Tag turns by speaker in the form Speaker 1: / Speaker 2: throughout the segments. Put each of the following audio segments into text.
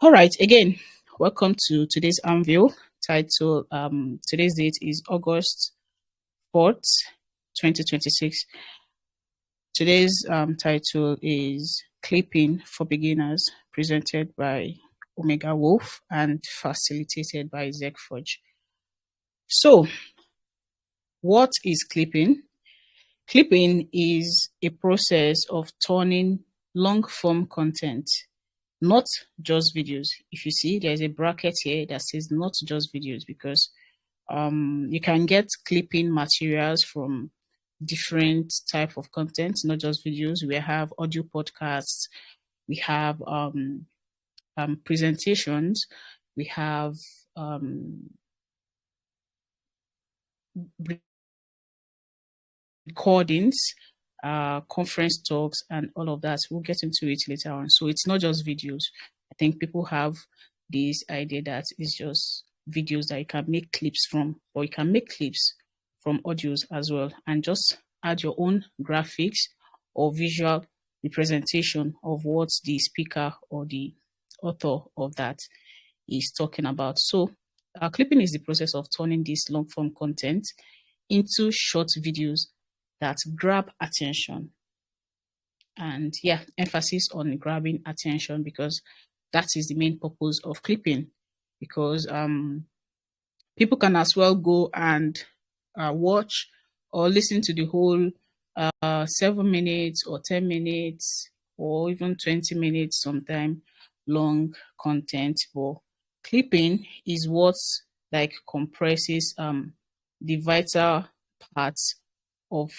Speaker 1: All right, again, welcome to today's Anvil title. Today's date is August 4th, 2026. Today's title is Clipping for Beginners, presented by Omega Wolf and facilitated by ZechForge. So, what is clipping? Clipping is a process of turning long form content, not just videos. If you see, there's a bracket here that says not just videos, because you can get clipping materials from different type of content, not just videos. We have audio podcasts, we have presentations, we have recordings, conference talks, and all of that. We'll get into it later on. So it's not just videos. I think people have this idea that it's just videos that you can make clips from, or you can make clips from audios as well, and just add your own graphics or visual representation of what the speaker or the author of that is talking about. So clipping is the process of turning this long form content into short videos that grab attention. And yeah, emphasis on grabbing attention, because that is the main purpose of clipping. Because people can as well go and watch or listen to the whole 7 minutes or 10 minutes or even 20 minutes sometime long content. But clipping is what like compresses the vital parts of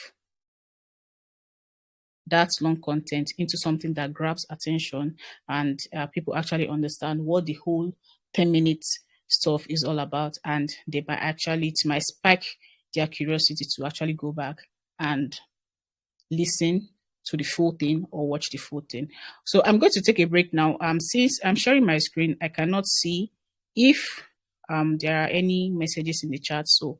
Speaker 1: that long content into something that grabs attention, and people actually understand what the whole 10 minutes stuff is all about, and they might actually, it might spike their curiosity to actually go back and listen to the full thing or watch the full thing. So I'm going to take a break now. Since I'm sharing my screen, I cannot see if there are any messages in the chat. So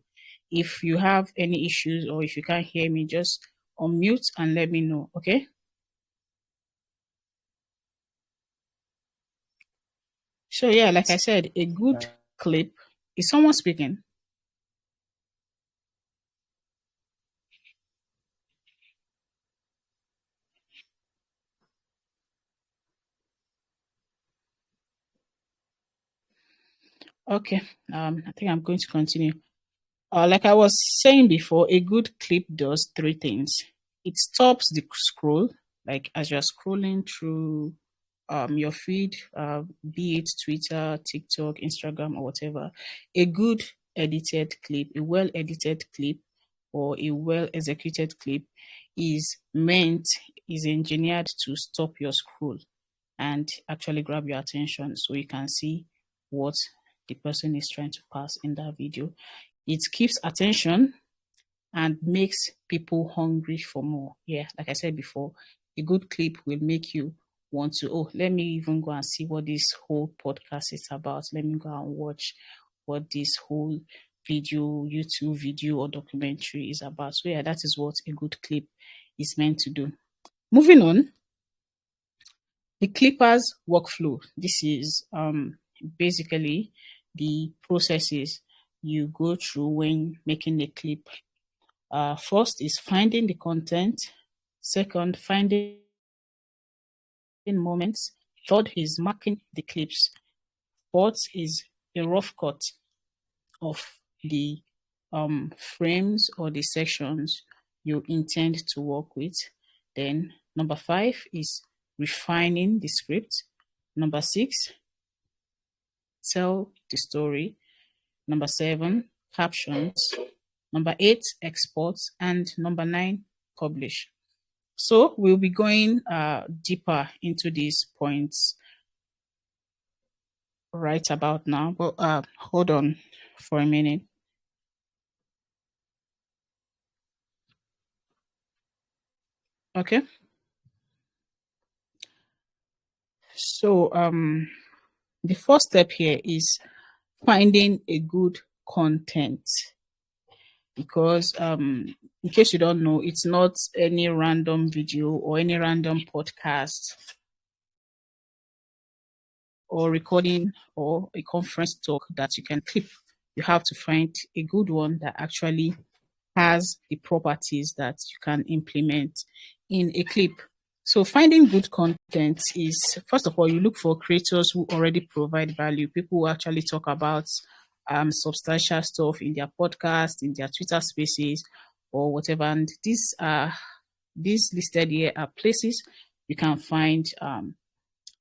Speaker 1: if you have any issues or if you can't hear me, just unmute and let me know, okay? So yeah, like I said, a good clip. Is someone speaking? Okay. I think I'm going to continue. Like I was saying before, a good clip does three things. It stops the scroll, like as you're scrolling through your feed, be it Twitter, TikTok, Instagram, or whatever. A good edited clip, a well edited clip, or a well executed clip is meant, is engineered to stop your scroll and actually grab your attention so you can see what the person is trying to pass in that video. It keeps attention and makes people hungry for more. Yeah, like I said before, a good clip will make you want to, oh, let me even go and see what this whole podcast is about. Let me go and watch what this whole video, YouTube video or documentary is about. So yeah, that is what a good clip is meant to do. Moving on, the clippers workflow. This is basically the processes you go through when making a clip. First is finding the content. Second, finding moments. Third is marking the clips. Fourth is a rough cut of the frames or the sections you intend to work with. Then number 5 is refining the script. Number 6, tell the story. Number 7, captions. Number 8, exports. And number 9, publish. So we'll be going deeper into these points right about now. But hold on for a minute. Okay. So the first step here is finding a good content, because in case you don't know, it's not any random video or any random podcast or recording or a conference talk that you can clip. You have to find a good one that actually has the properties that you can implement in a clip. So finding good content is, first of all, you look for creators who already provide value, people who actually talk about substantial stuff in their podcast, in their Twitter spaces, or whatever. And these listed here are places you can find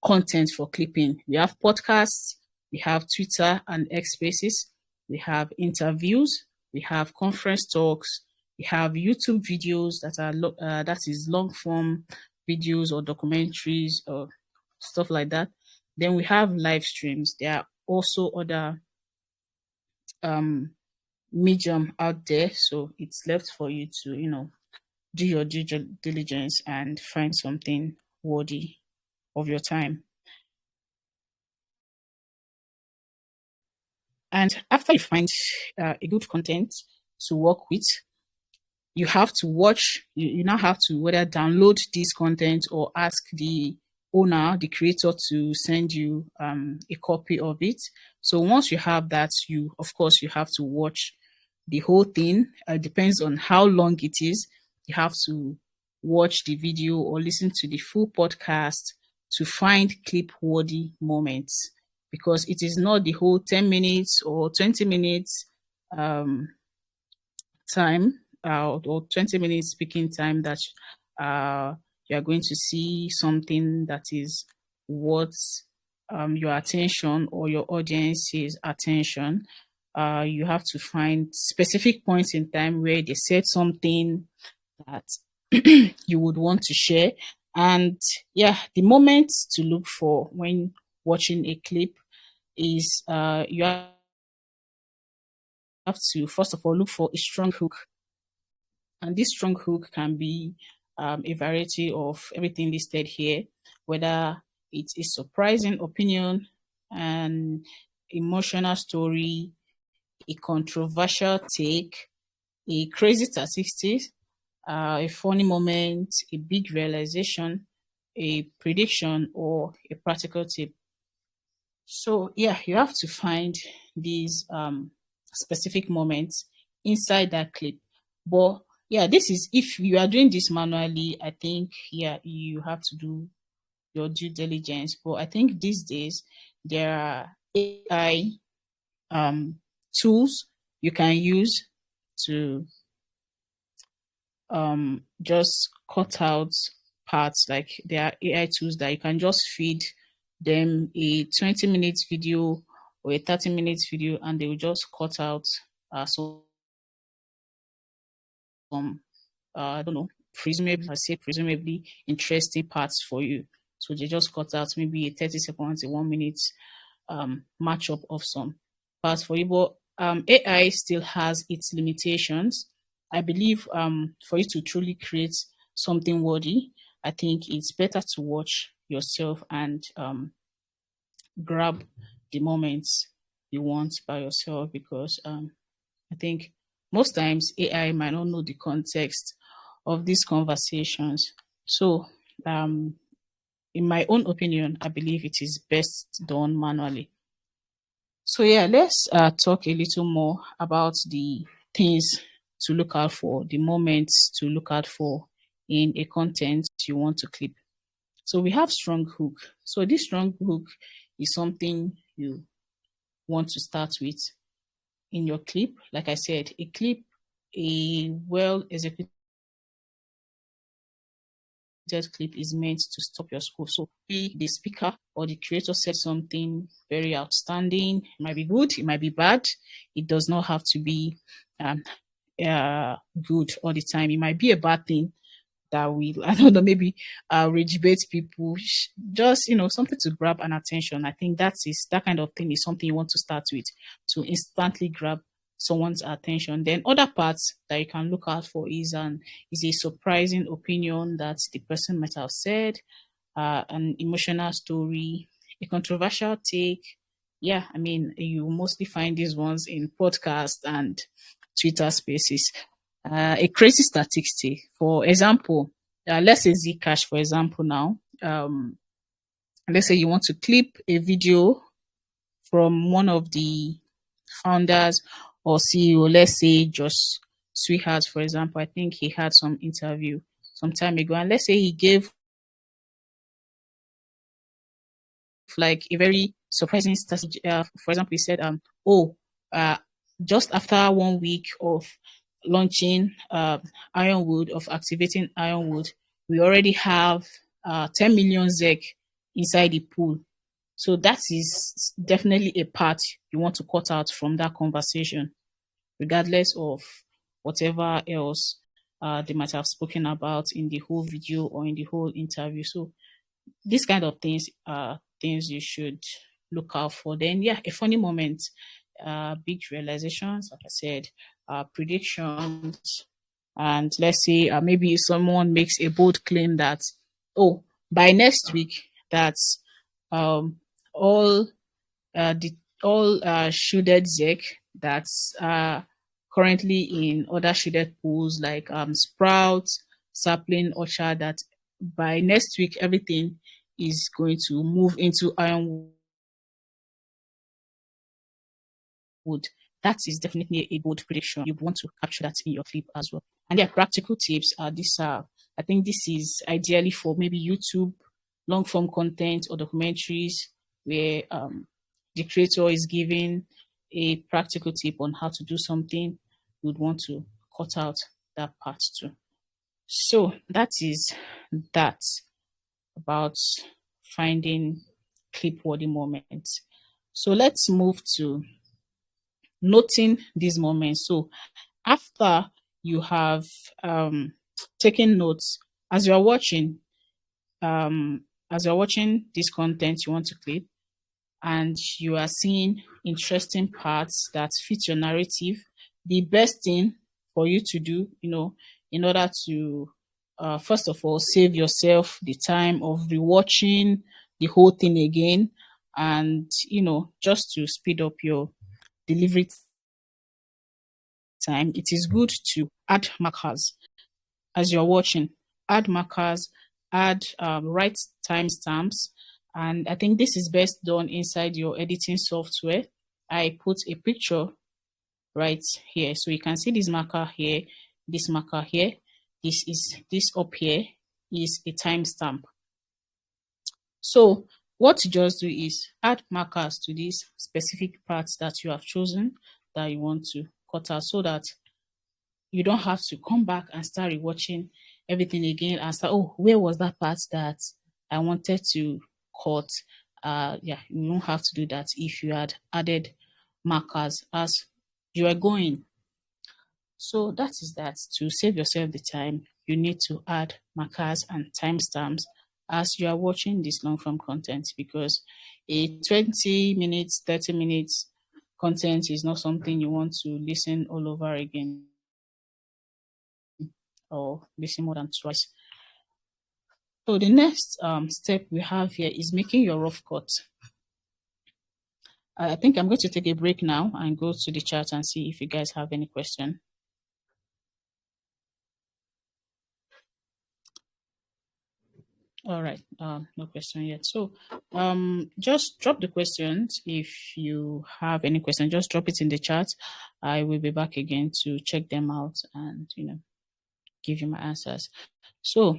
Speaker 1: content for clipping. We have podcasts, we have Twitter and X Spaces, we have interviews, we have conference talks, we have YouTube videos that are that is long form videos or documentaries or stuff like that. Then we have live streams. There are also other um medium out there, so it's left for you to do your due diligence and find something worthy of your time. And after you find a good content to work with, you have to watch, you now have to whether download this content or ask the owner, the creator, to send you a copy of it. So once you have that, you, of course, you have to watch the whole thing. Depends on how long it is. You have to watch the video or listen to the full podcast to find clip worthy moments, because it is not the whole 10 minutes or 20 minutes um, time or 20 minutes speaking time that you are going to see something that is worth your attention or your audience's attention. You have to find specific points in time where they said something that you would want to share. And yeah, the moment to look for when watching a clip is you have to first of all look for a strong hook, and this strong hook can be a variety of everything listed here, whether it's a surprising opinion, an emotional story, a controversial take, a crazy statistics, a funny moment, a big realization, a prediction, or a practical tip. So yeah, you have to find these specific moments inside that clip. But yeah, this is if you are doing this manually, I think yeah, you have to do your due diligence. But I think these days there are AI tools you can use to just cut out parts. Like there are AI tools that you can just feed them a 20 minutes video or a 30 minutes video, and they will just cut out some I don't know, presumably, I say presumably interesting parts for you. So they just cut out maybe a 30 seconds, a 1 minute matchup of some parts for you. But AI still has its limitations. I believe for you to truly create something worthy, I think it's better to watch yourself and grab the moments you want by yourself, because I think most times AI might not know the context of these conversations. So, in my own opinion, I believe it is best done manually. So, yeah, let's talk a little more about the things to look out for, the moments to look out for in a content you want to clip. So, we have strong hook. So, this strong hook is something you want to start with in your clip. Like I said, a clip, a well executed clip is meant to stop your scroll. So the speaker or the creator said something very outstanding. It might be good, it might be bad. It does not have to be um, good all the time. It might be a bad thing that will, I don't know, maybe rage bait people. Just something to grab an attention. I think that kind of thing is something you want to start with, to instantly grab someone's attention. Then other parts that you can look out for is a surprising opinion that the person might have said, an emotional story, a controversial take. Yeah, I mean, you mostly find these ones in podcasts and Twitter spaces. A crazy statistic, for example, let's say Zcash, for example, now. let's say you want to clip a video from one of the founders or CEO, let's say just Sweetheart, for example. I think he had some interview some time ago, and let's say he gave like a very surprising strategy. For example, he said, oh, uh, just after 1 week of launching Ironwood, of activating Ironwood, we already have 10 million ZEC inside the pool. So that is definitely a part you want to cut out from that conversation, regardless of whatever else they might have spoken about in the whole video or in the whole interview. So these kind of things are things you should look out for. Then, yeah, a funny moment, big realizations, like I said, predictions, and let's say maybe someone makes a bold claim that, oh, by next week, that's all the all shielded ZEC that's currently in other shielded pools like Sprout, Sapling, Orchard, that by next week everything is going to move into Ironwood. That is definitely a bold prediction. You want to capture that in your clip as well. And yeah, practical tips are these are, I think this is ideally for maybe YouTube, long form content or documentaries where the creator is giving a practical tip on how to do something. You'd want to cut out that part too. So that is that about finding clip worthy moments. So let's move to noting these moments. So after you have taken notes as you're watching, this content you want to clip, and you are seeing interesting parts that fit your narrative, the best thing for you to do, in order to first of all save yourself the time of rewatching the whole thing again, and just to speed up your delivery time, it is good to add markers as you're watching. Add markers, add right timestamps, and I think this is best done inside your editing software. I put a picture right here, so you can see this marker here, this marker here. This up here is a timestamp. So what you just do is add markers to these specific parts that you have chosen that you want to cut out, so that you don't have to come back and start rewatching everything again and start, oh, where was that part that I wanted to cut? Yeah, you don't have to do that if you had added markers as you are going. So that is that. To save yourself the time, you need to add markers and timestamps as you are watching this long form content, because a 20 minutes, 30 minutes content is not something you want to listen all over again or listen more than twice. So the next step we have here is making your rough cut. I think I'm going to take a break now and go to the chat and see if you guys have any question. All right, no question yet. So just drop the questions. If you have any question, just drop it in the chat. I will be back again to check them out and give you my answers. So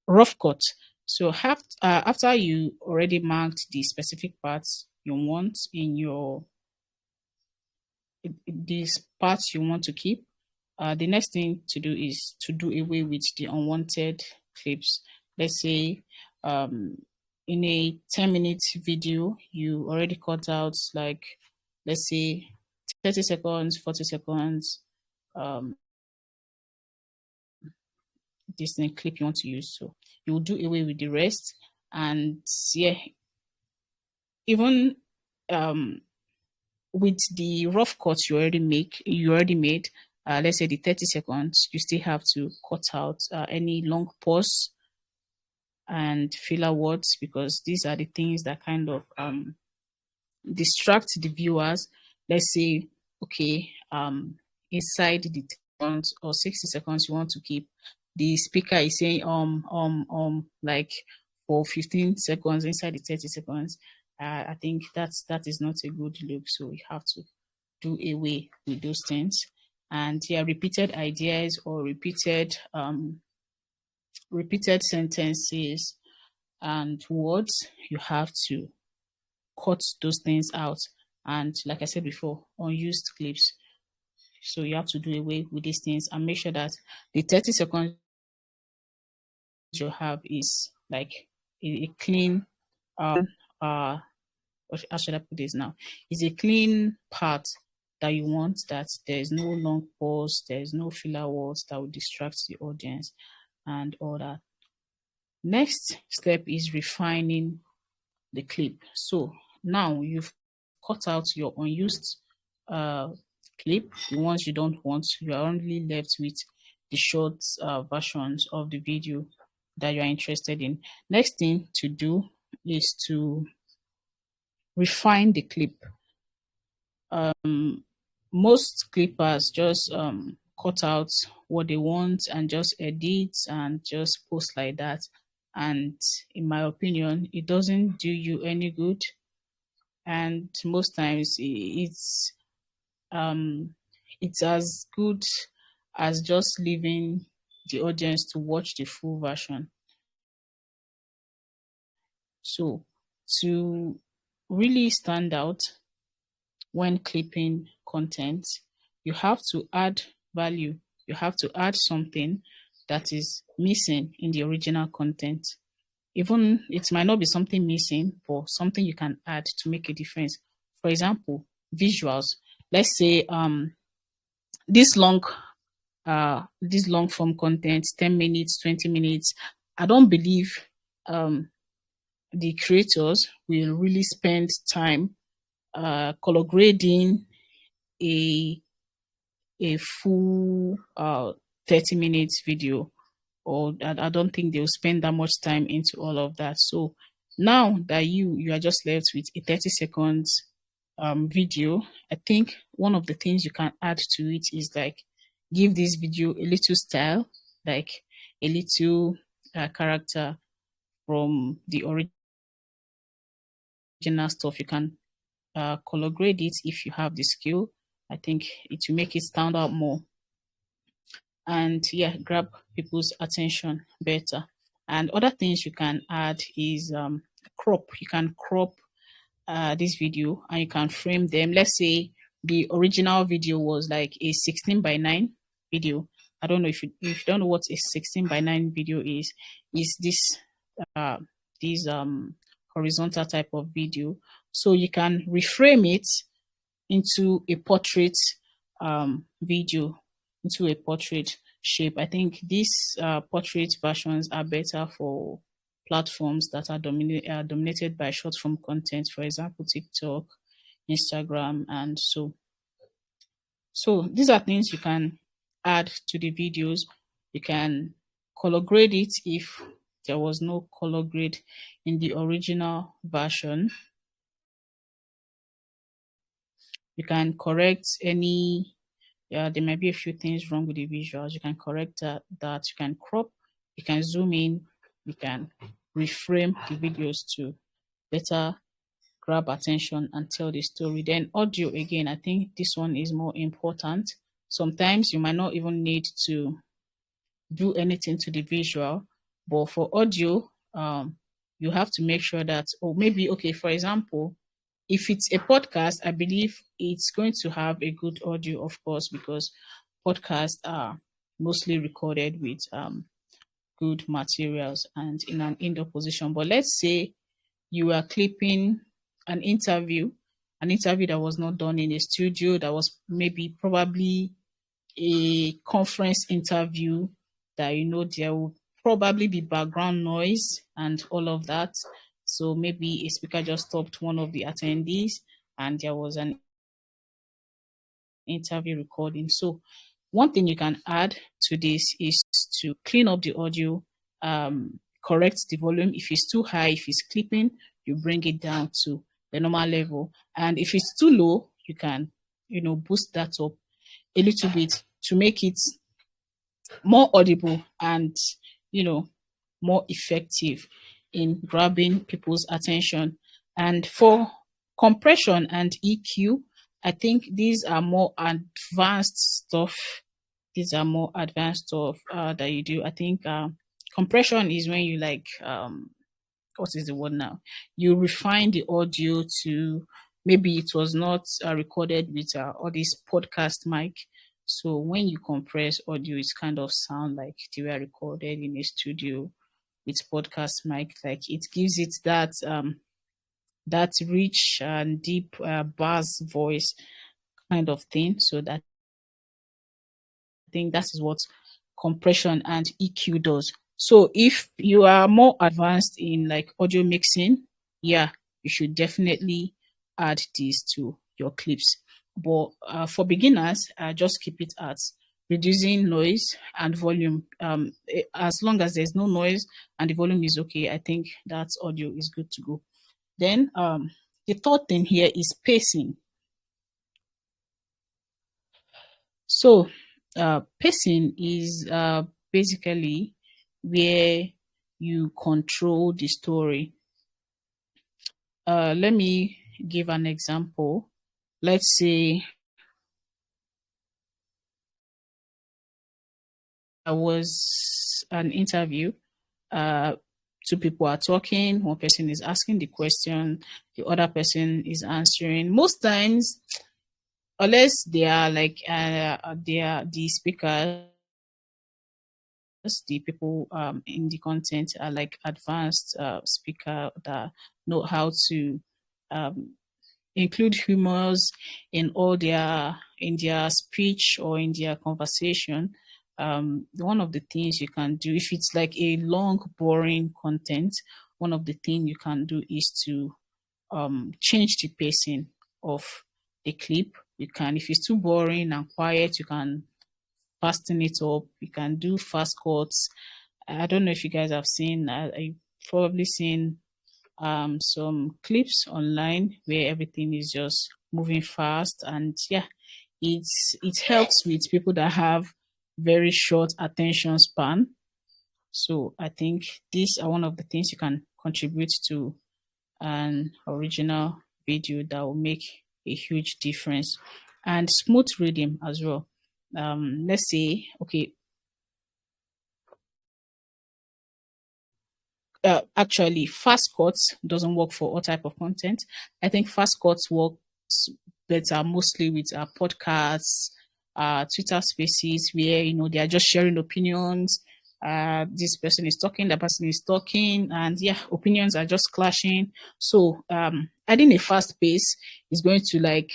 Speaker 1: rough cut. So after you already marked the specific parts you want in your these parts you want to keep, the next thing to do is to do away with the unwanted clips. Let's say in a 10-minute video, you already cut out, like, let's say 30 seconds, 40 seconds, this clip you want to use. So you will do away with the rest. And yeah, even with the rough cuts you already made, let's say the 30 seconds, you still have to cut out any long pause and filler words, because these are the things that kind of distract the viewers. Let's say, okay, inside the seconds or 60 seconds you want to keep, the speaker is saying like for 15 seconds inside the 30 seconds, I think that is not a good look. So you have to do away with those things. And yeah, repeated ideas or repeated sentences and words, you have to cut those things out. And like I said before, unused clips. So you have to do away with these things and make sure that the 30 seconds you have is like a clean how should I put this now? It's a clean part that you want, that there's no long pause, there's no filler words that will distract the audience and all that. Next step is refining the clip. So now you've cut out your unused clip, the ones you don't want. You are only left with the short versions of the video that you are interested in. Next thing to do is to refine the clip. Most clippers just cut out what they want and just edit and just post like that. And in my opinion, it doesn't do you any good. And most times it's as good as just leaving the audience to watch the full version. So to really stand out when clipping content, you have to add value. You have to add something that is missing in the original content. Even it might not be something missing, but something you can add to make a difference. For example, visuals. Let's say this long form content, 10 minutes, 20 minutes. I don't believe the creators will really spend time color grading a full 30 minutes video, or I don't think they'll spend that much time into all of that. So now that you are just left with a 30 seconds video, I think one of the things you can add to it is like give this video a little style, like a little character from the original stuff. You can color grade it if you have the skill. I think it will make it stand out more and yeah, grab people's attention better. And other things you can add is crop. You can crop this video and you can frame them. Let's say the original video was like a 16:9 video. I don't know if you don't know what a 16:9 video is this uh this horizontal type of video. So you can reframe it into a portrait video, into a portrait shape. I think these portrait versions are better for platforms that are dominated by short form content, for example, TikTok, Instagram, and so. So these are things you can add to the videos. You can color grade it if there was no color grade in the original version. You can correct any, there might be a few things wrong with the visuals. You can correct that. You can crop, you can zoom in, you can reframe the videos to better grab attention and tell the story. Then audio, again, I think this one is more important. Sometimes you might not even need to do anything to the visual, but for audio, you have to make sure that, or maybe, okay, for example, if it's a podcast, I believe it's going to have a good audio, of course, because podcasts are mostly recorded with good materials and in an indoor position. But let's say you are clipping an interview that was not done in a studio, that was maybe probably a conference interview, that there will probably be background noise and all of that. So maybe a speaker just stopped one of the attendees and there was an interview recording. So one thing you can add to this is to clean up the audio, correct the volume. If it's too high, if it's clipping, you bring it down to the normal level. And if it's too low, you can, boost that up a little bit to make it more audible and, more effective. in grabbing people's attention. And for compression and EQ, I think these are more advanced stuff. These are more advanced stuff that you do. I think compression is when you like what is the word now? You refine the audio to maybe it was not recorded with all this podcast mic. So when you compress audio, it's kind of sound like they were recorded in a studio with podcast mic. Like it gives it that rich and deep bass voice kind of thing. So that I think that is what compression and EQ does. So if you are more advanced in like audio mixing, yeah, you should definitely add these to your clips. But for beginners, just keep it at reducing noise and volume. As long as there's no noise and the volume is okay, I think that audio is good to go. Then the third thing here is pacing. So, pacing is basically where you control the story. Let me give an example. Let's say there was an interview. Uh, Two people are talking. One person is asking the question. The other person is answering. Most times, unless they are like they are the speakers, the people in the content are like advanced speaker that know how to um, include humors in their speech or in their conversation. One of the things you can do if it's like a long boring content, one of the things you can do is to change the pacing of the clip. You can, if it's too boring and quiet, you can fasten it up. You can do fast cuts. I don't know if you guys have seen. I probably seen some clips online where everything is just moving fast, and yeah, it helps with people that have very short attention span. So I think these are one of the things you can contribute to an original video that will make a huge difference. And smooth reading as well. Let's say, okay, actually fast cuts doesn't work for all type of content. I think fast cuts works better mostly with podcasts, Twitter spaces, where they are just sharing opinions. This person is talking, that person is talking, and yeah, opinions are just clashing. So adding a fast pace is going to like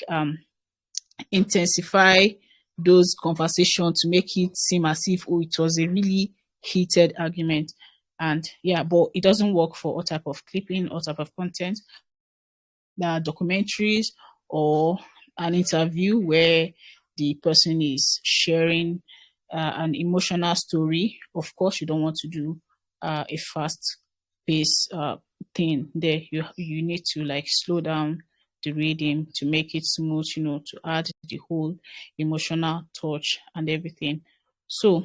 Speaker 1: intensify those conversations to make it seem as if it was a really heated argument. And yeah, but it doesn't work for all type of clipping, all type of content. There are documentaries or an interview where the person is sharing an emotional story. Of course, you don't want to do a fast pace thing there. You need to like slow down the reading to make it smooth, to add the whole emotional touch and everything. So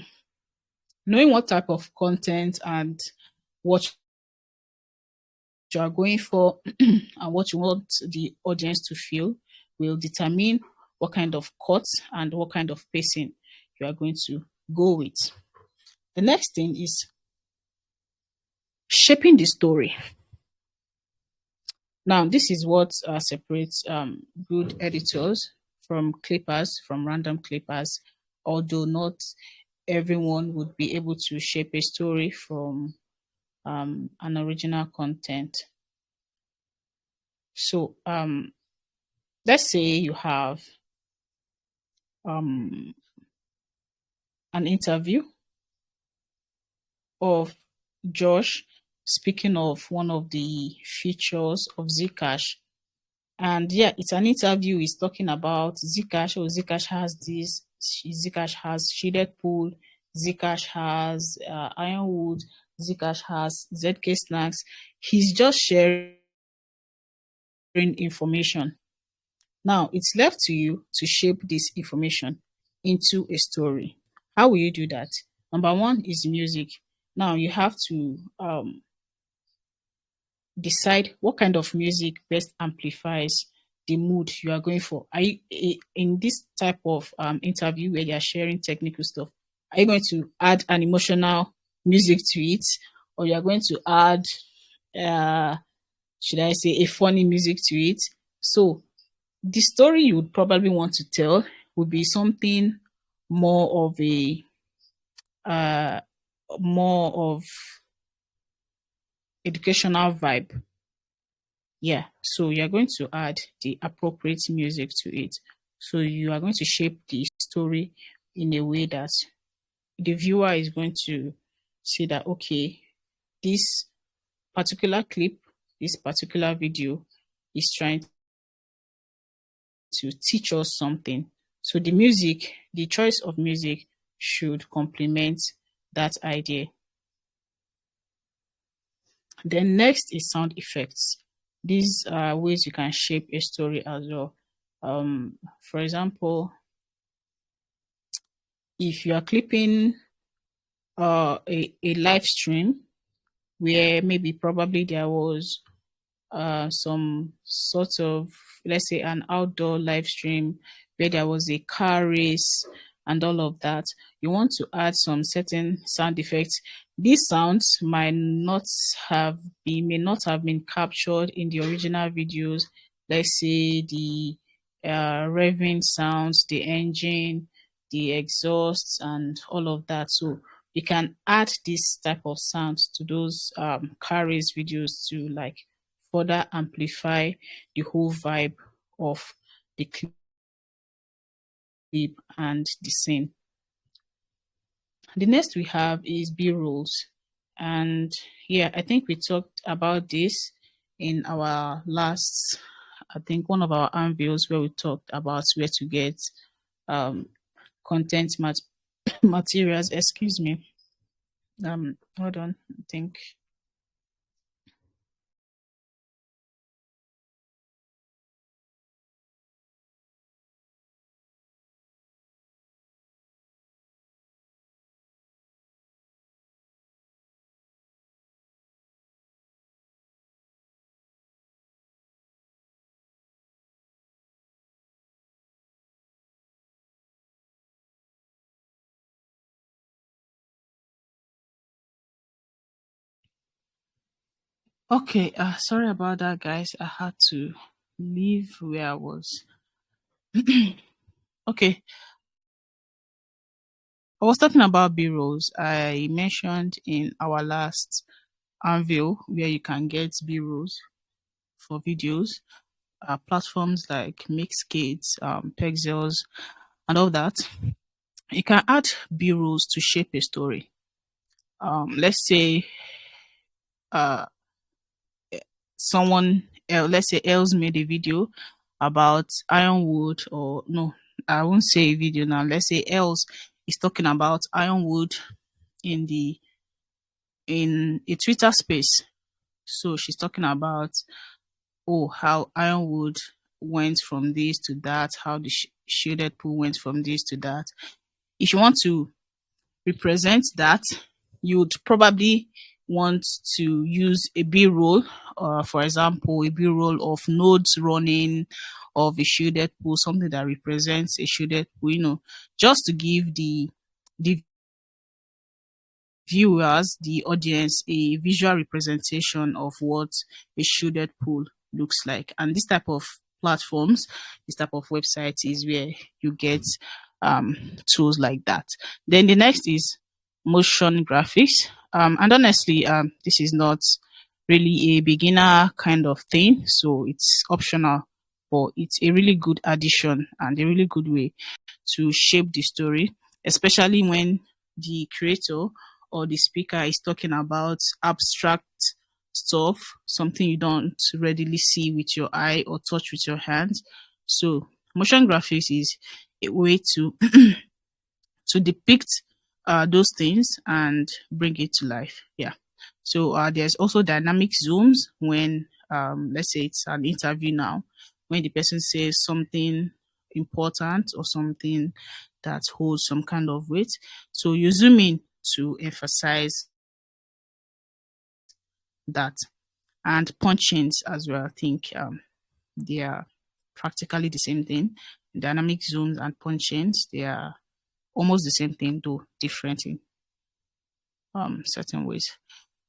Speaker 1: knowing what type of content and what you are going for and what you want the audience to feel will determine what kind of cuts and what kind of pacing you are going to go with. The next thing is shaping the story. Now, this is what separates good editors from clippers, from random clippers, although not everyone would be able to shape a story from an original content. So let's say you have an interview of Josh speaking of one of the features of Zcash. And yeah, it's an interview. He's talking about Zcash. Oh, Zcash has this. Zcash has shaded pool. Zcash has Ironwood. Zcash has ZK Snacks. He's just sharing information. Now, it's left to you to shape this information into a story. How will you do that? Number one is music. Now, you have to decide what kind of music best amplifies the mood you are going for. Are you in this type of interview where they are sharing technical stuff? Are you going to add an emotional music to it, or you are going to add, uh, should I say, a funny music to it? So the story you would probably want to tell would be something more of a uh, more of educational vibe. Yeah, so you're going to add the appropriate music to it. So you are going to shape the story in a way that the viewer is going to see that, okay, this particular clip, this particular video is trying to teach us something. So the music, the choice of music should complement that idea. Then next is sound effects. These are ways you can shape a story as well. For example, if you are clipping a live stream where maybe probably there was some sort of, let's say, an outdoor live stream where there was a car race and all of that, you want to add some certain sound effects. These sounds may not have been captured in the original videos. Let's say the revving sounds, the engine, the exhausts, and all of that. So you can add this type of sounds to those car race videos to like further amplify the whole vibe of the clip and the scene. The next we have is B-rolls. And yeah, I think we talked about this in our last, I think one of our unveils where we talked about where to get um, content materials. Excuse me. Hold on. I think. Okay, sorry about that, guys. I had to leave where I was. Okay, I was talking about B-rolls. I mentioned in our last unveil where you can get B-rolls for videos, platforms like Mixkit, Pexels, and all that. You can add B-rolls to shape a story. Let's say uh, let's say Els made a video about Ironwood, or no, I won't say a video now. Let's say Els is talking about Ironwood in the in a Twitter space. So she's talking about, oh, how Ironwood went from this to that, how the shaded pool went from this to that. If you want to represent that, you would probably want to use a B-roll, for example, a B-roll of nodes running, of a shaded pool, something that represents a shaded pool, just to give the viewers, the audience, a visual representation of what a shielded pool looks like. And this type of platforms, this type of websites is where you get tools like that. Then the next is motion graphics. And honestly, this is not really a beginner kind of thing, so it's optional, but it's a really good addition and a really good way to shape the story, especially when the creator or the speaker is talking about abstract stuff, something you don't readily see with your eye or touch with your hands. So motion graphics is a way to to depict those things and bring it to life. Yeah. So there's also dynamic zooms when, let's say it's an interview now, when the person says something important or something that holds some kind of weight. So you zoom in to emphasize that. and punch-ins as well. I think they are practically the same thing. Dynamic zooms and punch-ins, they are almost the same thing, though different in certain ways.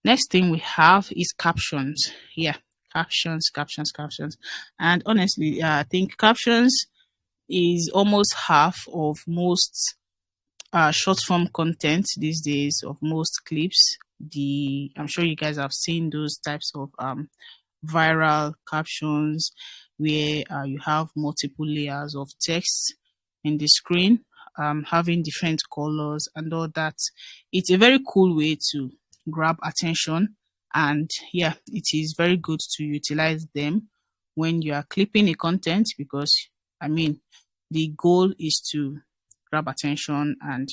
Speaker 1: Next thing we have is captions. Yeah, captions. And honestly, I think captions is almost half of most short form content these days, of most clips. I'm sure you guys have seen those types of viral captions where you have multiple layers of text in the screen, having different colors and all that. It's a very cool way to grab attention, and yeah, it is very good to utilize them when you are clipping a content, because I mean the goal is to grab attention and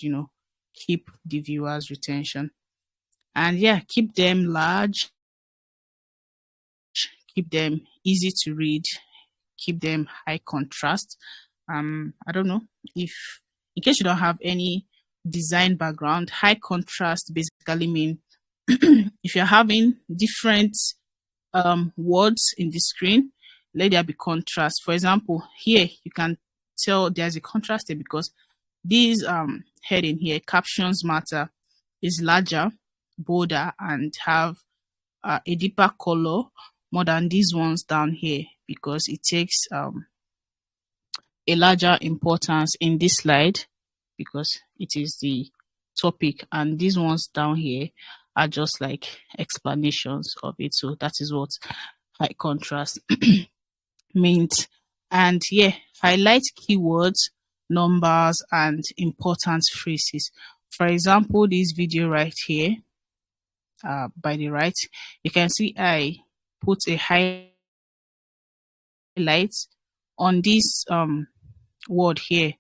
Speaker 1: keep the viewers retention. And yeah, keep them large, keep them easy to read, keep them high contrast. I don't know if, in case you don't have any design background, high contrast basically mean if you're having different words in the screen, let there be contrast. For example, here you can tell there's a contrast there because this heading here, captions matter, is larger, bolder, and have a deeper color more than these ones down here, because it takes a larger importance in this slide because it is the topic, and these ones down here are just like explanations of it. So that is what high contrast means. And yeah, highlight keywords, numbers, and important phrases. For example, this video right here, by the right, you can see I put a highlight on this word here,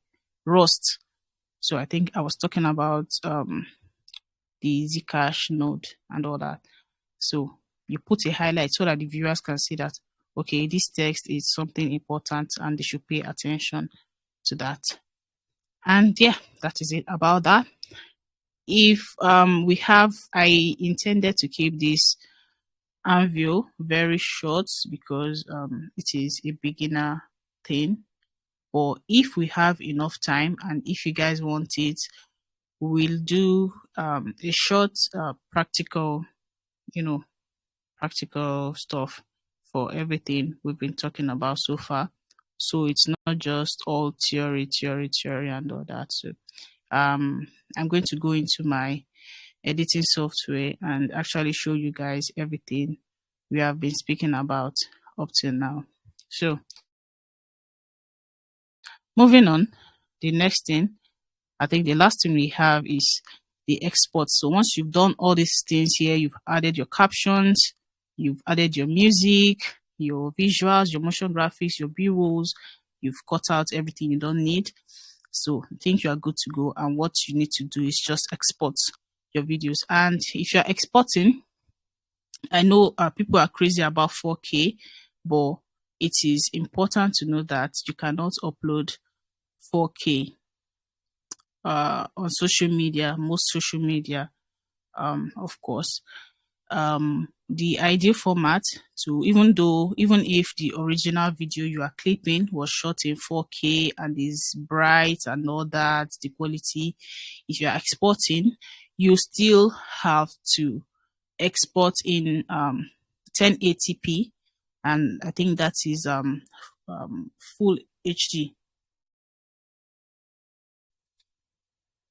Speaker 1: Rust. So I think I was talking about the Zcash node and all that. So you put a highlight so that the viewers can see that, okay, this text is something important and they should pay attention to that. And yeah, that is it about that. If I intended to keep this Anvil very short because it is a beginner thing. But if we have enough time and if you guys want it, we'll do a short practical stuff for everything we've been talking about so far. So it's not just all theory and all that. So I'm going to go into my editing software and actually show you guys everything we have been speaking about up till now. So moving on, the next thing, I think the last thing we have is the export. So once you've done all these things here, you've added your captions, you've added your music, your visuals, your motion graphics, your B-rolls, you've cut out everything you don't need. So I think you are good to go. And what you need to do is just export your videos. And if you're exporting, I know people are crazy about 4K, but it is important to know that you cannot upload 4K on social media, most social media, of course. The ideal format to, even if the original video you are clipping was shot in 4K and is bright and all that, the quality, if you are exporting, you still have to export in 1080p, and I think that is full HD.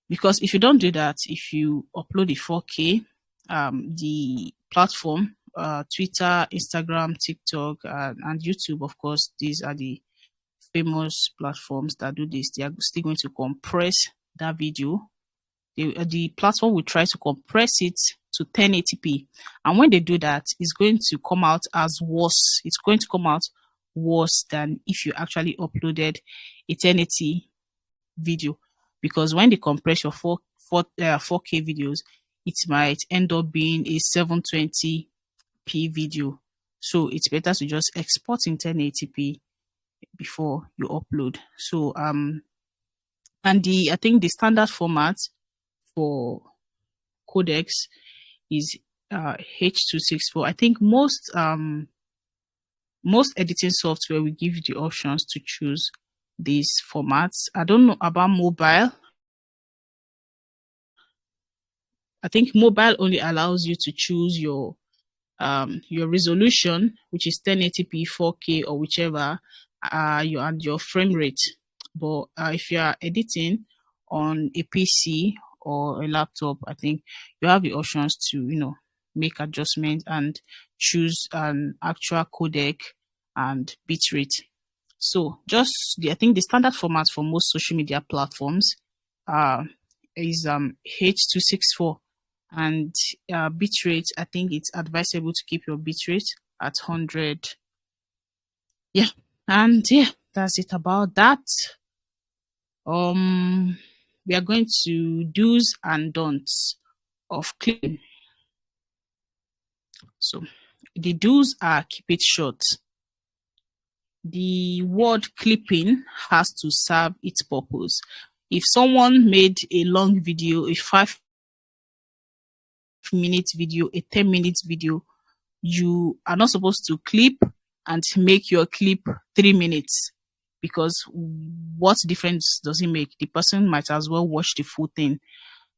Speaker 1: Because if you don't do that, if you upload the 4K, the platform, Twitter, Instagram, TikTok, and YouTube, of course, these are the famous platforms that do this. They are still going to compress that video. The platform will try to compress it to 1080p, and when they do that, it's going to come out as worse. It's going to come out worse than if you actually uploaded a 1080 video, because when they compress your 4K videos, it might end up being a 720p video. So it's better to just export in 1080p before you upload. So and I think the standard format for codecs is H.264. I think most editing software will give you the options to choose these formats. I don't know about mobile. I think mobile only allows you to choose your resolution, which is 1080p, 4K, or whichever, and your frame rate. But if you are editing on a PC or a laptop, I think you have the options to, make adjustments and choose an actual codec and bitrate. So I think the standard format for most social media platforms uh, is H.264, and bitrate, I think it's advisable to keep your bitrate at 100. Yeah, and yeah, that's it about that. We are going to do's and don'ts of clipping. So the do's are keep it short. The word clipping has to serve its purpose. If someone made a long video, a 5-minute video, a 10-minute video, you are not supposed to clip and make your clip 3 minutes, because what difference does it make? The person might as well watch the full thing.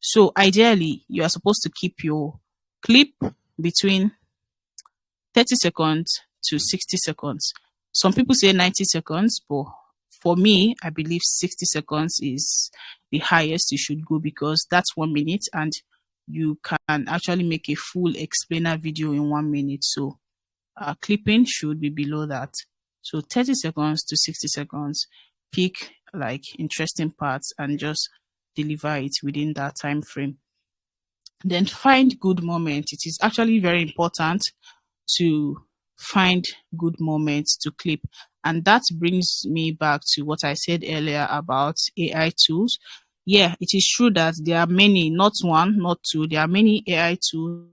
Speaker 1: So ideally, you are supposed to keep your clip between 30 seconds to 60 seconds. Some people say 90 seconds, but for me, I believe 60 seconds is the highest you should go, because that's 1 minute and you can actually make a full explainer video in 1 minute. So clipping should be below that. So 30 seconds to 60 seconds, pick like interesting parts and just deliver it within that time frame. Then find good moments. It is actually very important to find good moments to clip. And that brings me back to what I said earlier about AI tools. Yeah, it is true that there are many, not one, not two, there are many AI tools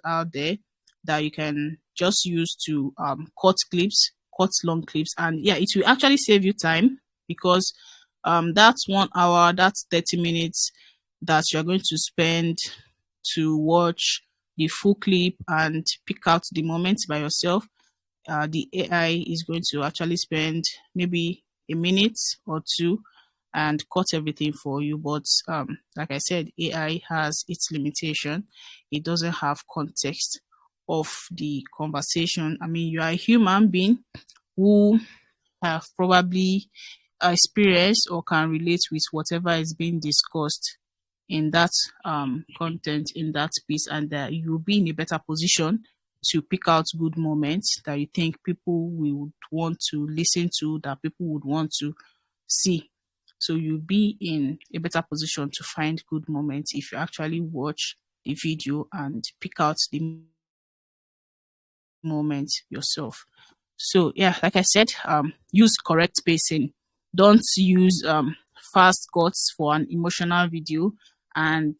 Speaker 1: out there that you can just use to cut clips, cut long clips, and yeah, it will actually save you time, because that's 1 hour, that's 30 minutes that you're going to spend to watch the full clip and pick out the moments by yourself. The AI is going to actually spend maybe a minute or two and cut everything for you. But like I said, AI has its limitation. It doesn't have context of the conversation. I mean, you are a human being who have probably experienced or can relate with whatever is being discussed in that content, in that piece, and that you'll be in a better position to pick out good moments that you think people would want to listen to, that people would want to see. So you'll be in a better position to find good moments if you actually watch the video and pick out the moment yourself. So yeah, like I said, use correct pacing. Don't use fast cuts for an emotional video. And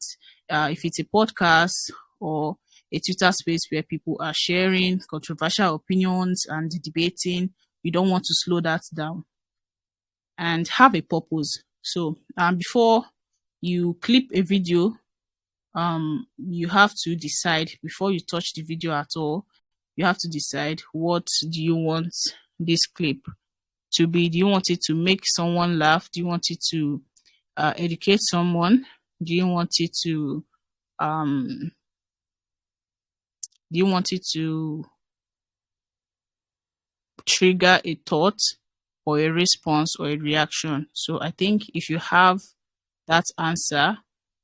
Speaker 1: if it's a podcast or a Twitter space where people are sharing controversial opinions and debating, you don't want to slow that down, and have a purpose. So before you clip a video, you have to decide, before you touch the video at all, you have to decide, what do you want this clip to be? Do you want it to make someone laugh? Do you want it to educate someone? Do you want it to um do you want it to trigger a thought or a response or a reaction? So I think if you have that answer,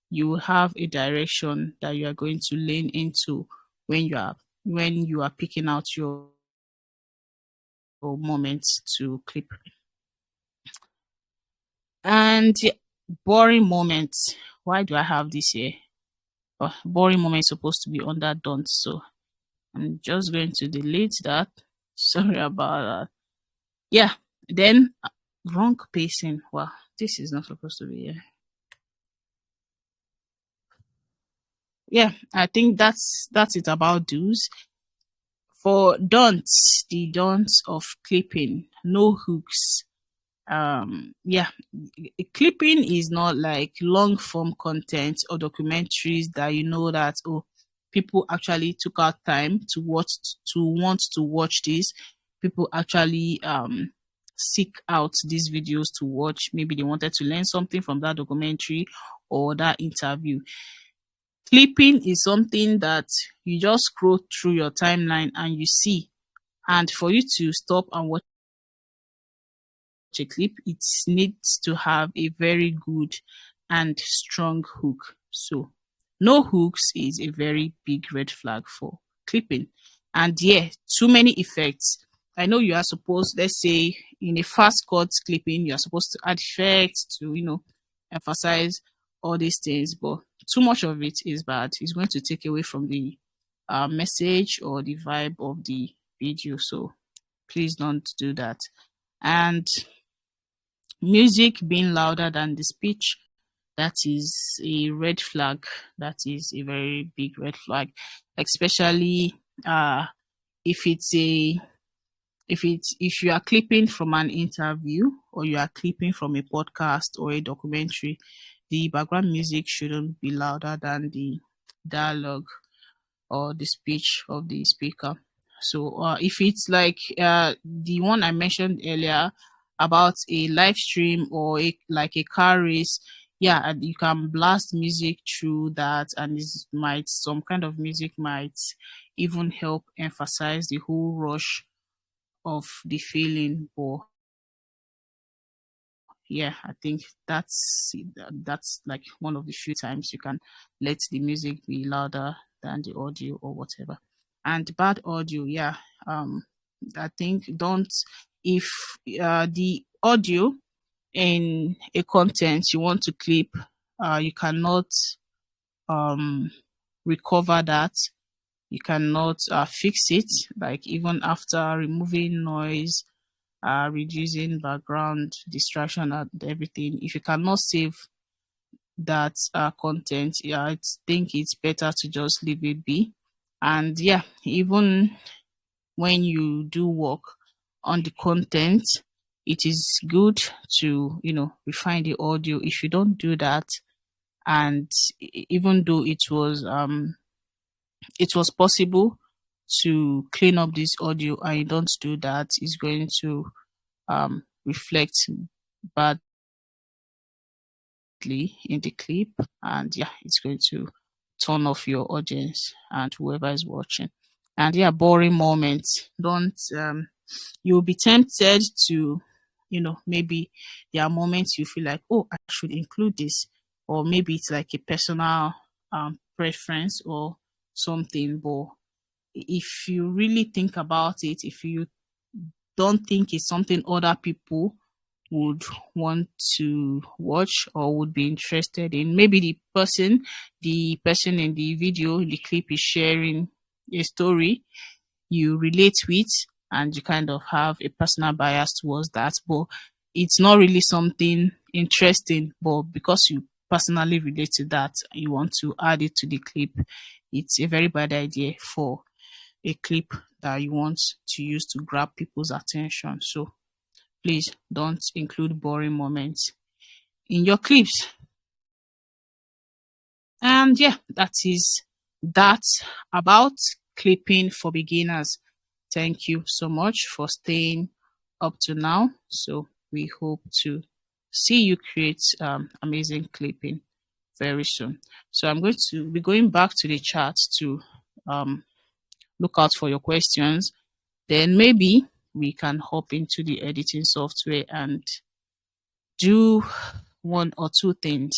Speaker 1: you will have a direction that you are going to lean into when you are picking out your moments to clip. And boring moments. Why do I have this here? Oh, boring moments supposed to be under don't, so I'm just going to delete that. Sorry about that. Yeah, then wrong pacing. Wow, this is not supposed to be here. Yeah, I think that's it about do's. For don'ts, the don'ts of clipping: no hooks, Yeah, clipping is not like long form content or documentaries that you know that, oh, people actually took out time to want to watch this. People actually seek out these videos to watch. Maybe they wanted to learn something from that documentary or that interview. Clipping is something that you just scroll through your timeline and you see, and for you to stop and watch a clip, it needs to have a very good and strong hook. So, no hooks is a very big red flag for clipping. And yeah, too many effects. I know you are supposed, let's say, in a fast cut clipping, you are supposed to add effects to, emphasize all these things, but too much of it is bad. It's going to take away from the message or the vibe of the video. So, please don't do that. And music being louder than the speech, that is a red flag. That is a very big red flag, especially if it's a if you are clipping from an interview or you are clipping from a podcast or a documentary. The background music shouldn't be louder than the dialogue or the speech of the speaker. So if it's like the one I mentioned earlier about a live stream or like a car race, yeah, and you can blast music through that, and some kind of music might even help emphasize the whole rush of the feeling. But yeah, I think that's like one of the few times you can let the music be louder than the audio or whatever. And bad audio, yeah, I think don't if the audio in a content you want to clip, you cannot um recover that. You cannot fix it, like even after removing noise, reducing background distraction and everything. If you cannot save that content, yeah, I think it's better to just leave it be. And yeah, even when you do work on the content, it is good to refine the audio. If you don't do that, and even though it was possible to clean up this audio and you don't do that, it's going to reflect badly in the clip, and yeah, it's going to turn off your audience and whoever is watching. And yeah, boring moments, don't you'll be tempted to maybe there are moments you feel like, oh, I should include this, or maybe it's like a personal preference or something. But if you really think about it, if you don't think it's something other people would want to watch or would be interested in, maybe the person in the video, in the clip, is sharing a story you relate with, and you kind of have a personal bias towards that, but it's not really something interesting, but because you personally relate to that, you want to add it to the clip. It's a very bad idea for a clip that you want to use to grab people's attention. So please don't include boring moments in your clips. And yeah, that is that about clipping for beginners. Thank you so much for staying up to now. So we hope to see you create amazing clipping very soon. So I'm going to be going back to the chat to um, look out for your questions. Then maybe we can hop into the editing software and do one or two things.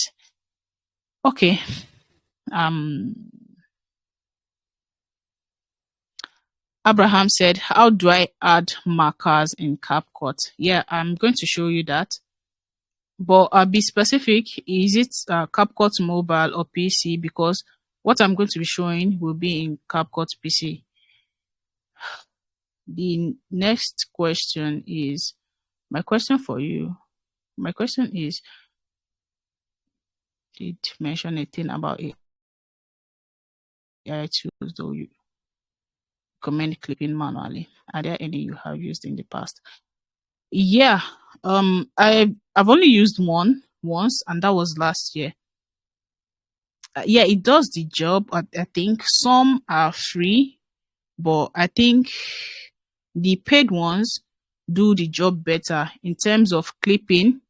Speaker 1: Okay. Abraham said, how do I add markers in CapCut? Yeah, I'm going to show you that. But be specific. Is it CapCut mobile or PC? Because what I'm going to be showing will be in CapCut PC. The next question is, my question for you. My question is, did mention a thing about AI tools, though you recommend clipping manually? Are there any you have used in the past? Yeah, I've only used one once, and that was last year. Yeah, it does the job. I think some are free, but I think the paid ones do the job better in terms of clipping.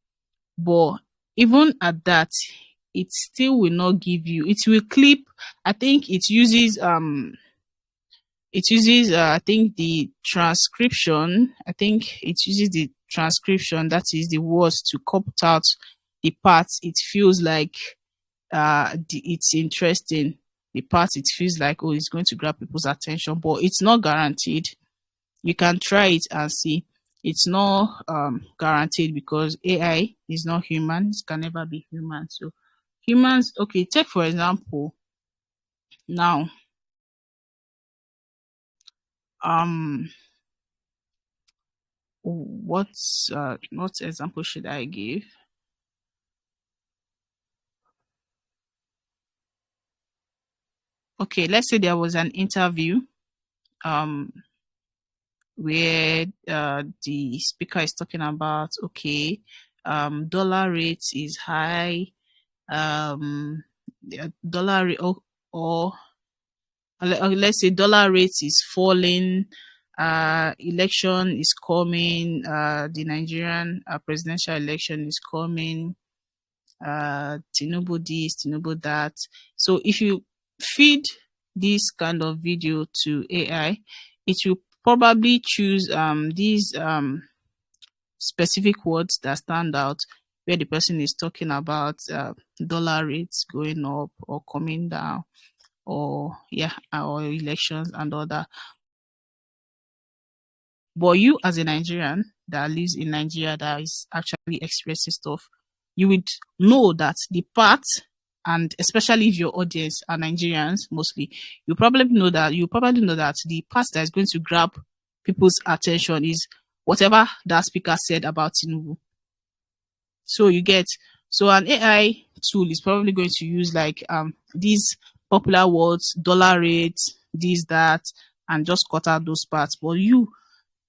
Speaker 1: But even at that, it still will not give you. It will clip. I think I think the transcription. I think it uses the transcription, that is the words, to cut out the parts it feels like it's interesting. The parts it feels like, oh, it's going to grab people's attention, but it's not guaranteed. You can try it and see. It's not guaranteed because AI is not human. It can never be human. So humans, okay, take for example now, um what example should I give? Okay, let's say there was an interview um where the speaker is talking about, okay, dollar rate is high, dollar rate, or let's say dollar rate is falling, election is coming, the Nigerian presidential election is coming, Tinubu this, Tinubu that. So if you feed this kind of video to AI, it will probably choose these specific words that stand out, where the person is talking about dollar rates going up or coming down, or yeah, or elections and all that. But you, as a Nigerian that lives in Nigeria, that is actually expressing stuff, you would know that the part, and especially if your audience are Nigerians mostly, you probably know that the part that is going to grab people's attention is whatever that speaker said about Tinubu. So you get, so an AI tool is probably going to use like these popular words, dollar rate, this, that, and just cut out those parts. But you,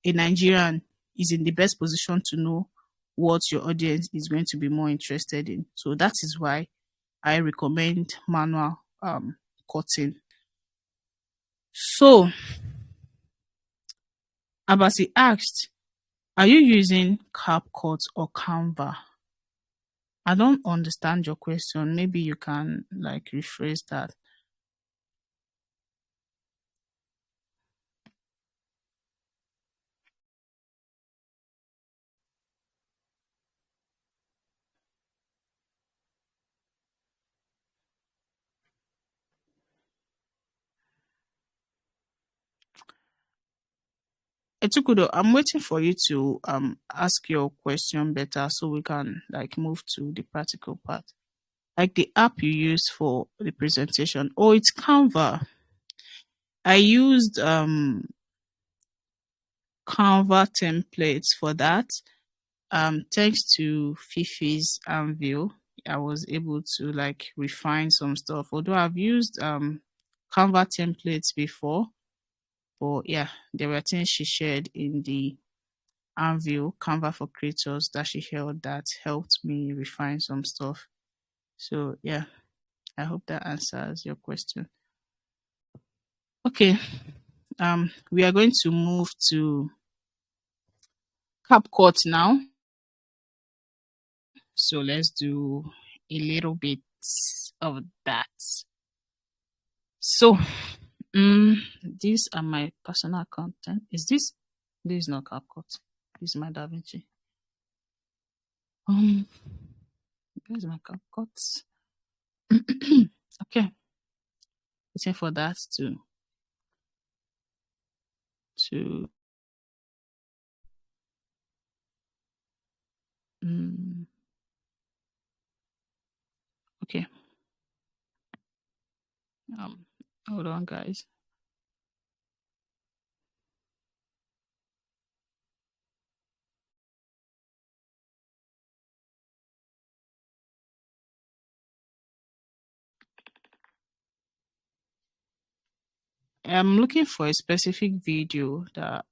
Speaker 1: a Nigerian, is in the best position to know what your audience is going to be more interested in. So that is why I recommend manual cutting. So Abasi asked, are you using CapCut or Canva? I don't understand your question. Maybe you can like rephrase that. Etukudo, I'm waiting for you to ask your question better so we can like move to the practical part. Like the app you use for the presentation. Oh, it's Canva. I used Canva templates for that. Thanks to Fifi's Anvil, I was able to like refine some stuff. Although I've used Canva templates before, but yeah, there were things she shared in the Anvil Canva for Creators that she held that helped me refine some stuff. So yeah, I hope that answers your question. Okay, we are going to move to CapCut now. So let's do a little bit of that. So, these are my personal content. This is not CapCut. This is my DaVinci. Where's my CapCut? Okay, waiting for that to okay. Hold on, guys. I'm looking for a specific video that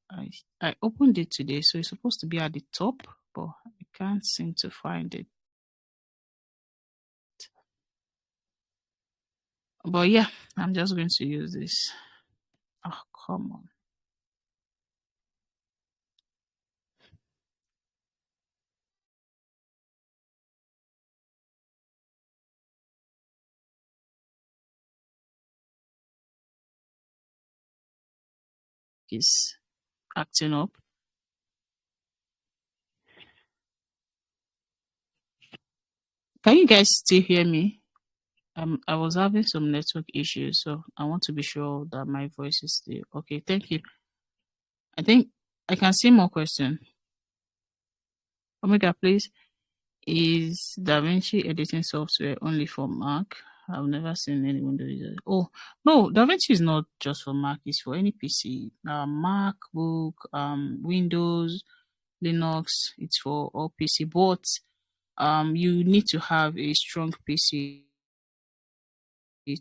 Speaker 1: I opened it today, so it's supposed to be at the top, but Can't seem to find it. But yeah, I'm just going to use this. Oh, come on. It's acting up. Can you guys still hear me? I was having some network issues, so I want to be sure that my voice is still okay. Thank you. I think I can see more question. Omega, please. Is DaVinci editing software only for Mac? I've never seen any Windows user. Oh no, DaVinci is not just for Mac. It's for any PC. MacBook, Windows, Linux. It's for all PC. But you need to have a strong PC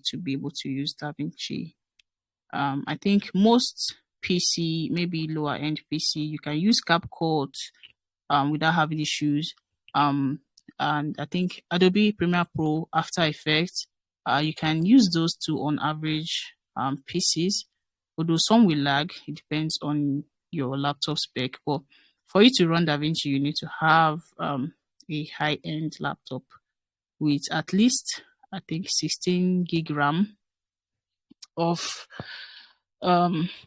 Speaker 1: to be able to use DaVinci. I think most PC, maybe lower end PC, you can use CapCut without having issues. And I think Adobe Premiere Pro, After Effects, you can use those two on average PCs. Although some will lag, it depends on your laptop spec. But for you to run DaVinci, you need to have a high-end laptop with at least, I think, 16 gig RAM of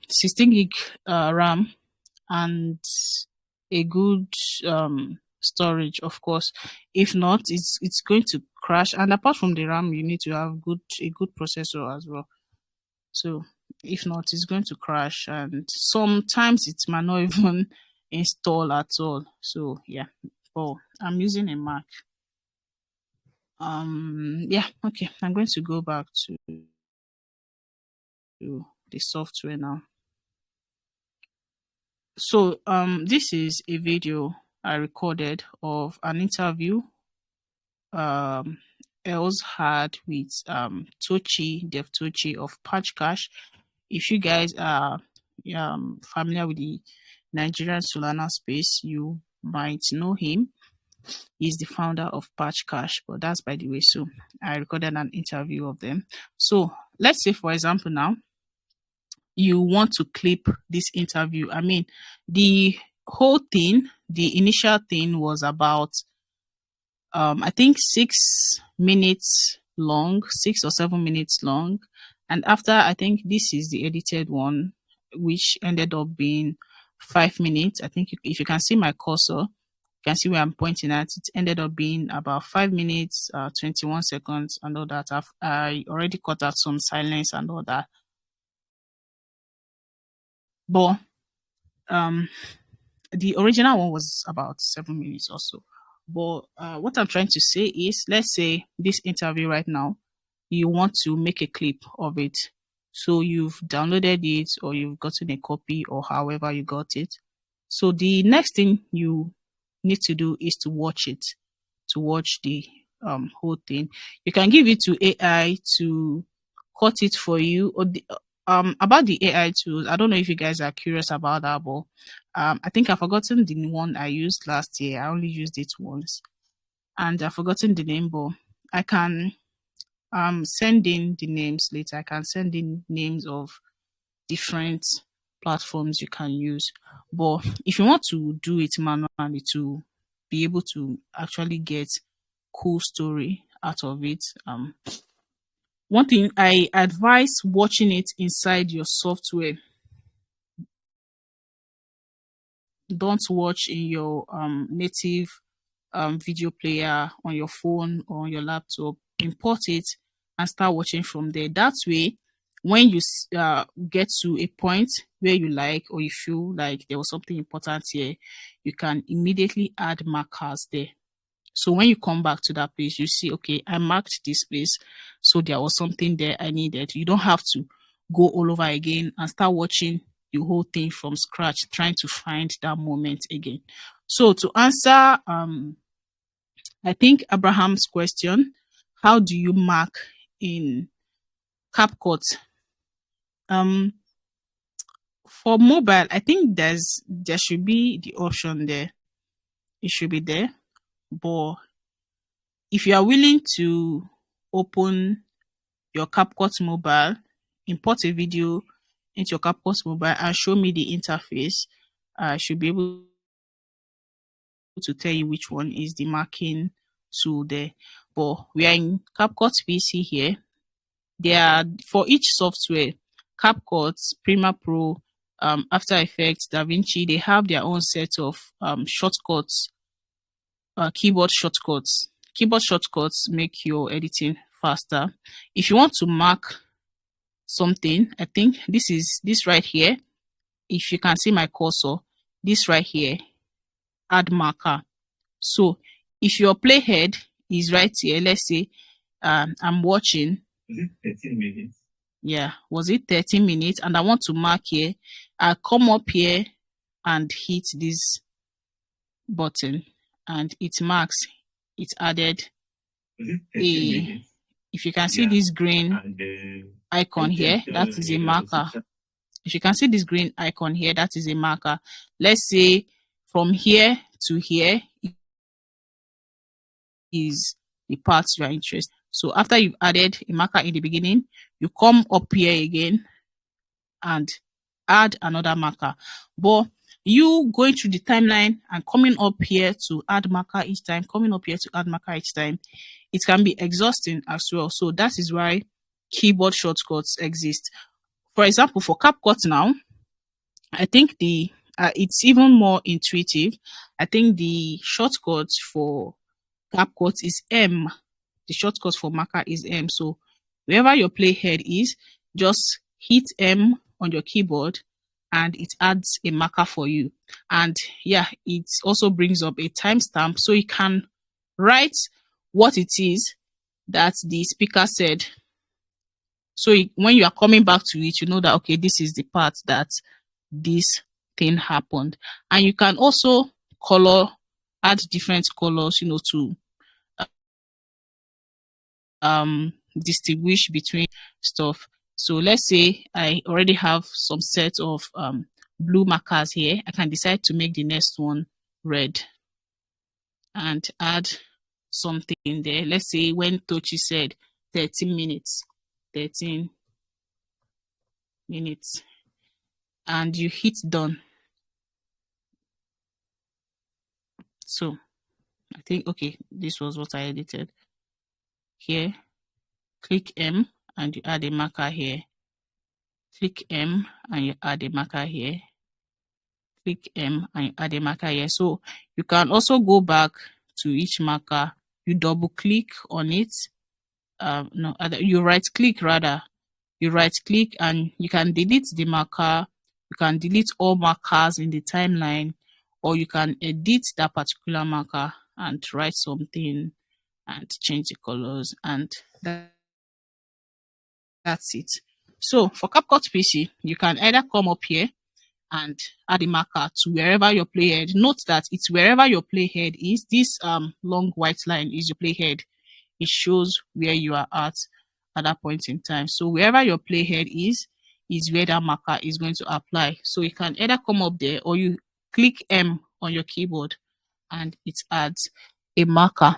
Speaker 1: 16 gig RAM and a good storage, of course. If not, it's going to crash. And apart from the RAM, you need to have a good processor as well. So if not, it's going to crash, and sometimes it might not even install at all. So yeah. Oh, I'm using a Mac. Yeah, okay. I'm going to go back to the software now. So this is a video I recorded of an interview um Els had with Tochi, Dev Tochi of Patchcash. If you guys are familiar with the Nigerian Solana space, you might know him. He's the founder of Patchcash, but that's by the way. So I recorded an interview of them. So let's say, for example, now you want to clip this interview. I mean, the whole thing, the initial thing was about I think 6 minutes long, 6 or 7 minutes long. And after, I think this is the edited one, which ended up being 5 minutes. I think if you can see my cursor, you can see where I'm pointing at. It ended up being about 5 minutes, 21 seconds, and all that. I already cut out some silence and all that. But um, the original one was about 7 minutes or so. But what I'm trying to say is, let's say this interview right now, you want to make a clip of it. So you've downloaded it or you've gotten a copy or however you got it. So the next thing you need to do is to watch it, to watch the whole thing. You can give it to AI to cut it for you. Or about the AI tools, I don't know if you guys are curious about that, but I think I've forgotten the one I used last year. I only used it once, and I've forgotten the name, but I can send in the names later. I can send in names of different platforms you can use. But if you want to do it manually to be able to actually get cool story out of it, one thing I advise watching it inside your software. Don't watch in your native video player on your phone or on your laptop. Import it and start watching from there. That way, when you get to a point where you like or you feel like there was something important here, you can immediately add markers there. So when you come back to that place, you see, okay, I marked this place, so there was something there I needed. You don't have to go all over again and start watching the whole thing from scratch, trying to find that moment again. So to answer, I think Abraham's question, how do you mark in CapCut? For mobile, I think there should be the option there it should be there. But if you are willing to open your CapCut mobile, import a video into your CapCut mobile and show me the interface, I should be able to tell you which one is the marking tool there. But we are in CapCut PC here. There are, for each software, CapCut, Premiere Pro, After Effects, DaVinci, they have their own set of shortcuts, keyboard shortcuts. Keyboard shortcuts make your editing faster. If you want to mark something, I think this right here. If you can see my cursor, this right here, add marker. So if your playhead is right here, let's say I'm watching.
Speaker 2: Is it 13 minutes?
Speaker 1: Yeah, was it 13 minutes? And I want to mark here. I'll come up here and hit this button and it marks. It's added a, if you can see this green icon here, that is a marker. If you can see this green icon here, that is a marker. Let's say from here to here is the parts you are interested. So after you've added a marker in the beginning, you come up here again and add another marker. But you going through the timeline and coming up here to add marker each time, coming up here to add marker each time, it can be exhausting as well. So that is why keyboard shortcuts exist. For example, for CapCut now, I think the it's even more intuitive. I think the shortcut for CapCut is M. The shortcut for marker is M. So wherever your playhead is, just hit M on your keyboard and it adds a marker for you. And yeah, it also brings up a timestamp so you can write what it is that the speaker said. So when you are coming back to it, you know that, okay, this is the part that this thing happened. And you can also add different colors, you know, to distinguish between stuff. So let's say I already have some set of blue markers here. I can decide to make the next one red and add something in there. Let's say when Tochi said 13 minutes, 13 minutes, and you hit done. So I think, okay, this was what I edited. Here, click M and you add a marker here. Click M and you add a marker here. Click M and you add a marker here. So you can also go back to each marker. You double click on it. You right click rather. You right click and you can delete the marker. You can delete all markers in the timeline, or you can edit that particular marker and write something and change the colors, and that's it. So for CapCut PC, you can either come up here and add a marker to wherever your playhead. Note that it's wherever your playhead is. This long white line is your playhead. It shows where you are at that point in time. So wherever your playhead is where that marker is going to apply. So you can either come up there or you click M on your keyboard and it adds a marker.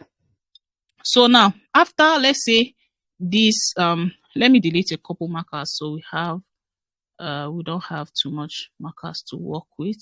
Speaker 1: So now after, let's say this, let me delete a couple markers so we don't have too much markers to work with.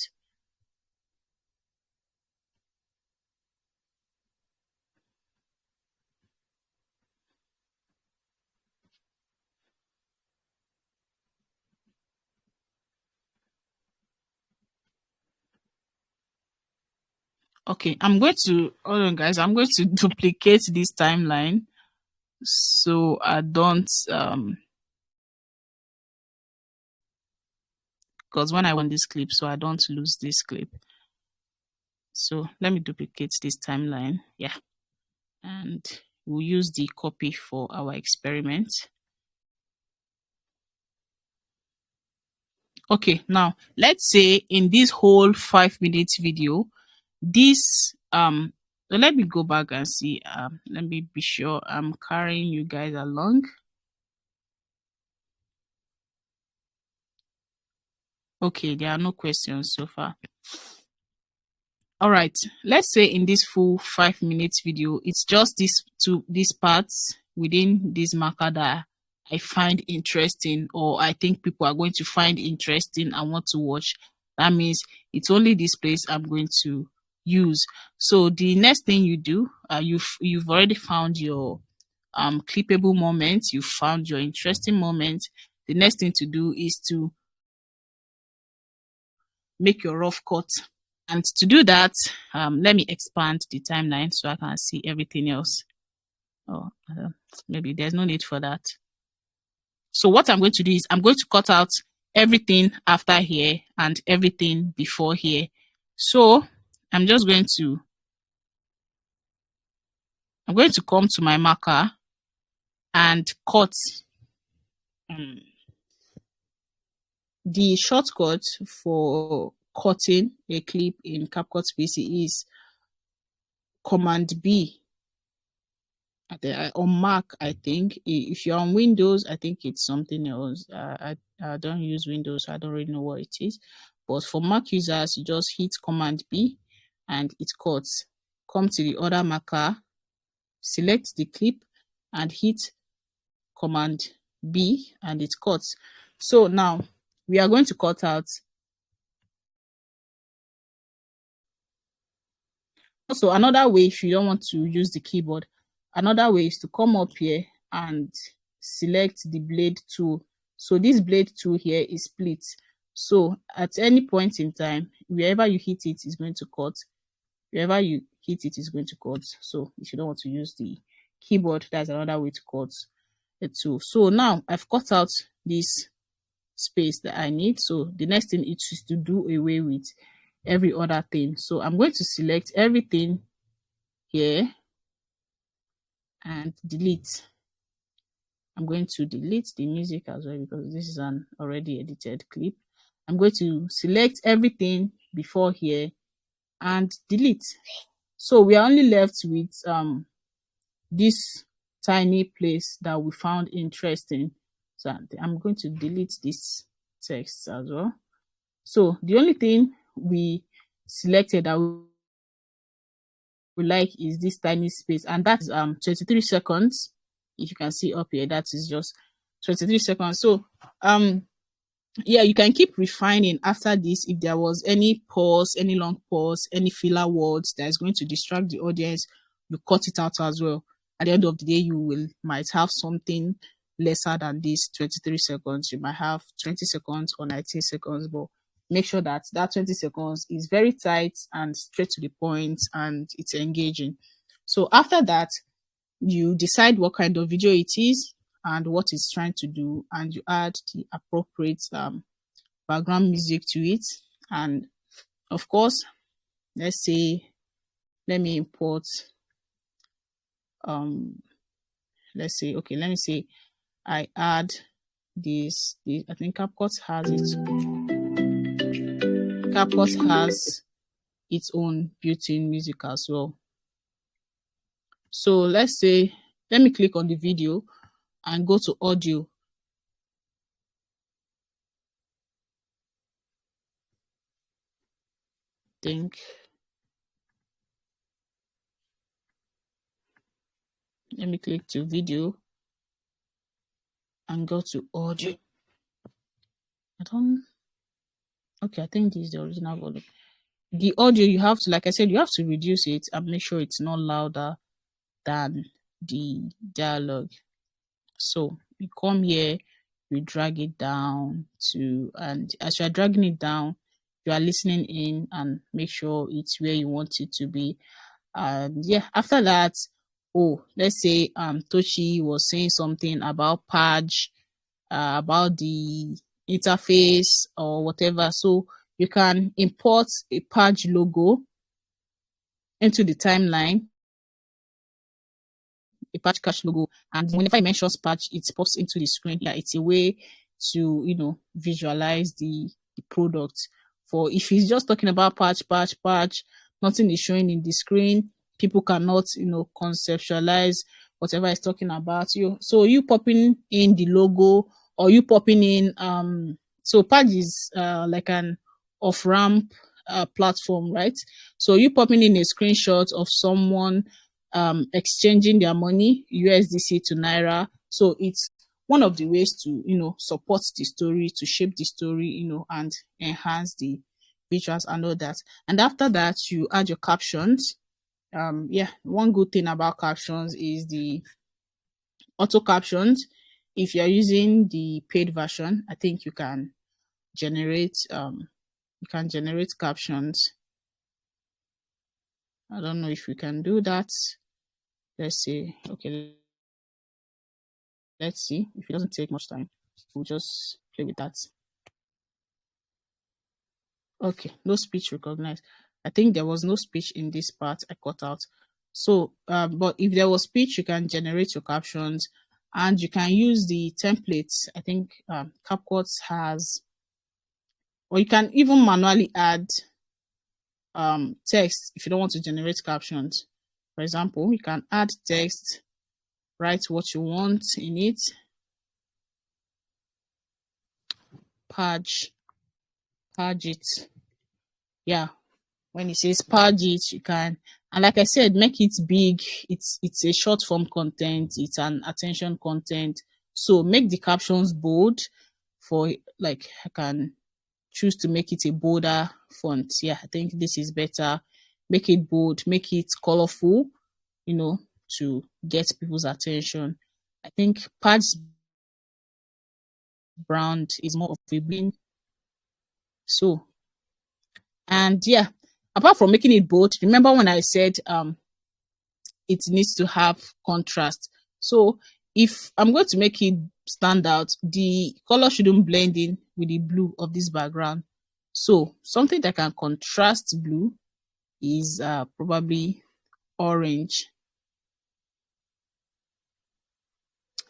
Speaker 1: Okay, I'm going to, hold on guys, I'm going to duplicate this timeline so I don't, because when I want this clip, so I don't lose this clip. So let me duplicate this timeline, yeah, and we'll use the copy for our experiment. Okay, now let's say in this whole 5-minute video, this let me go back and see, let me be sure I'm carrying you guys along. Okay, there are no questions so far. All right, let's say in this full 5 minutes video, it's just these parts within this marker that I find interesting, or I think people are going to find interesting and want to watch. That means it's only this place I'm going to use. So the next thing you do, you've already found your clippable moments, you found your interesting moment. The next thing to do is to make your rough cut. And to do that, let me expand the timeline so I can see everything else. Oh, maybe there's no need for that. So what I'm going to do is I'm going to cut out everything after here and everything before here. So I'm going to come to my marker and cut. The shortcut for cutting a clip in CapCut PC is Command B. On Mac, I think. If you're on Windows, I think it's something else. I don't use Windows, so I don't really know what it is. But for Mac users, you just hit Command B and it cuts. Come to the other marker, select the clip and hit Command B and it cuts. So now we are going to cut out. Also, another way, if you don't want to use the keyboard, another way is to come up here and select the blade tool. So this blade tool here is split. So at any point in time, wherever you hit it is going to cut. Wherever you hit it is going to cut. So if you don't want to use the keyboard, that's another way to cut the tool. So now I've cut out this space that I need. So the next thing is to do away with every other thing. So I'm going to select everything here and delete. I'm going to delete the music as well because this is an already edited clip. I'm going to select everything before here and delete. So we are only left with this tiny place that we found interesting. So I'm going to delete this text as well. So the only thing we selected that we like is this tiny space, and that's 23 seconds. If you can see up here, that is just 23 seconds. So yeah, you can keep refining after this. If there was any pause, any long pause, any filler words that is going to distract the audience, you cut it out as well. At the end of the day, you might have something lesser than this 23 seconds. You might have 20 seconds or 19 seconds, but make sure that 20 seconds is very tight and straight to the point and it's engaging. So after that, you decide what kind of video it is and what it's trying to do, and you add the appropriate background music to it. And of course, let me import let me say I add this. I think CapCut has it. CapCut has its own built-in music as well. So let me click on the video and go to audio. Let me click to video and go to audio. I think this is the original volume. The audio, you have to, like I said, you have to reduce it and make sure it's not louder than the dialogue. So you come here, you drag it down and as you are dragging it down, you are listening in and make sure it's where you want it to be. And yeah, after that, let's say Tochi was saying something about Page, about the interface or whatever. So you can import a Page logo into the timeline, a Page cache logo, and whenever it mentions Page, it pops into the screen. Yeah, it's a way to visualize the product. For if he's just talking about Page, nothing is showing in the screen, people cannot conceptualize whatever he's talking about. So you popping in the logo, or you popping in so Page is like an off-ramp platform, right? So you popping in a screenshot of someone exchanging their money, USDC to Naira. So it's one of the ways to, support the story, to shape the story, and enhance the visuals and all that. And after that, you add your captions. Yeah, one good thing about captions is the auto captions. If you're using the paid version, I think you can generate captions. I don't know if we can do that. Let's see. Okay, let's see. If it doesn't take much time, we'll just play with that. Okay, no speech recognized. I think there was no speech in this part I cut out. So, but if there was speech, you can generate your captions and you can use the templates. I think CapCut has, or you can even manually add text if you don't want to generate captions. For example, you can add text, write what you want in it, page it. Yeah, when it says page it, you can, and like I said, make it big. It's a short form content, it's an attention content, so make the captions bold. For like, I can choose to make it a bolder font. Yeah, I think this is better. Make it bold, make it colorful, to get people's attention. I think Pad's brand is more of a bling. So, and yeah, apart from making it bold, remember when I said it needs to have contrast. So if I'm going to make it stand out, the color shouldn't blend in with the blue of this background. So something that can contrast blue is probably orange.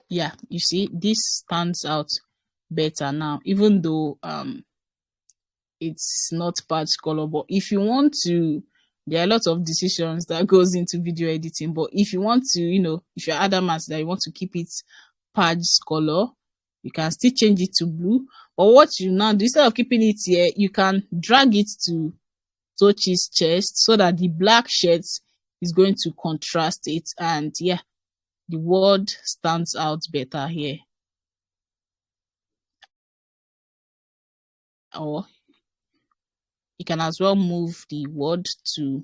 Speaker 1: Yeah, you see, this stands out better now, even though it's not patch color. But if you want to, there are a lot of decisions that goes into video editing. But if you want to, if you're adamant that you want to keep it patch color, you can still change it to blue. But what you now do, instead of keeping it here, you can drag it to Tochi's chest so that the black shirt is going to contrast it, and yeah, the word stands out better here. Or you can as well move the word to,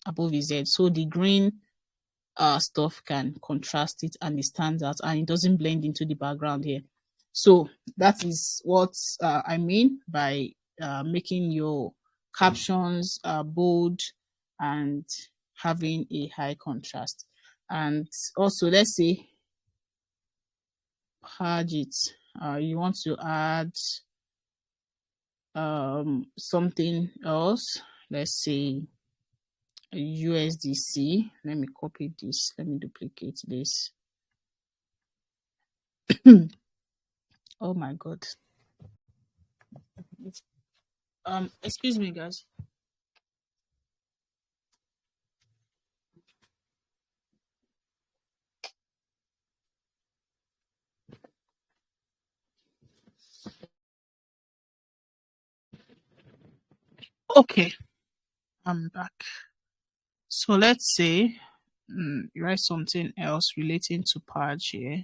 Speaker 1: above his head, so the green stuff can contrast it and it stands out and it doesn't blend into the background here. So that is what I mean by making your captions bold and having a high contrast. And also, let's say page it, you want to add something else. Let's say USDC. Let me copy this. Let me duplicate this. Oh my god. Excuse me, guys. Okay, I'm back. So let's say you write something else relating to page here.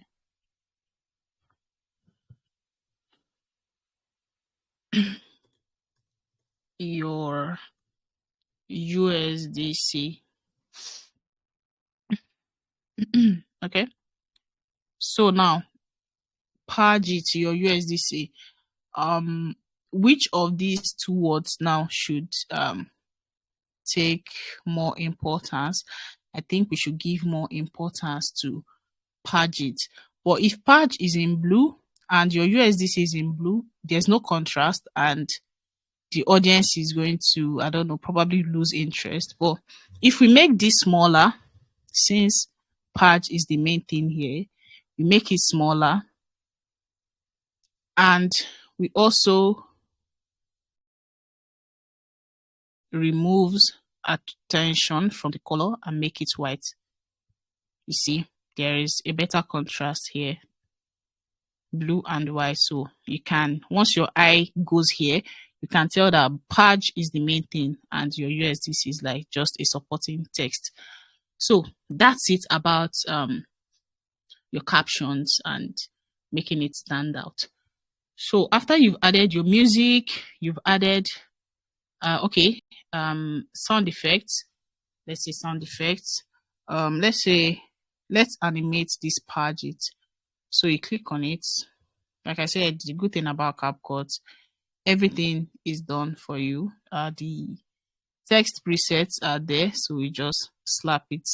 Speaker 1: Your USDC. Okay. So now page it your USDC. Which of these two words now should take more importance? I think we should give more importance to page it. But if page is in blue and your USDC is in blue, there's no contrast and the audience is going to, I don't know, probably lose interest. But if we make this smaller, since page is the main thing here, we make it smaller and we also removes attention from the color and make it white. You see, there is a better contrast here, blue and white. So you can, once your eye goes here, you can tell that page is the main thing and your USDC is like just a supporting text. So that's it about your captions and making it stand out. So after you've added your music, you've added sound effects. Let's say sound effects. Let's animate this page. So you click on it. Like I said, the good thing about CapCut, everything is done for you. The text presets are there, so we just slap it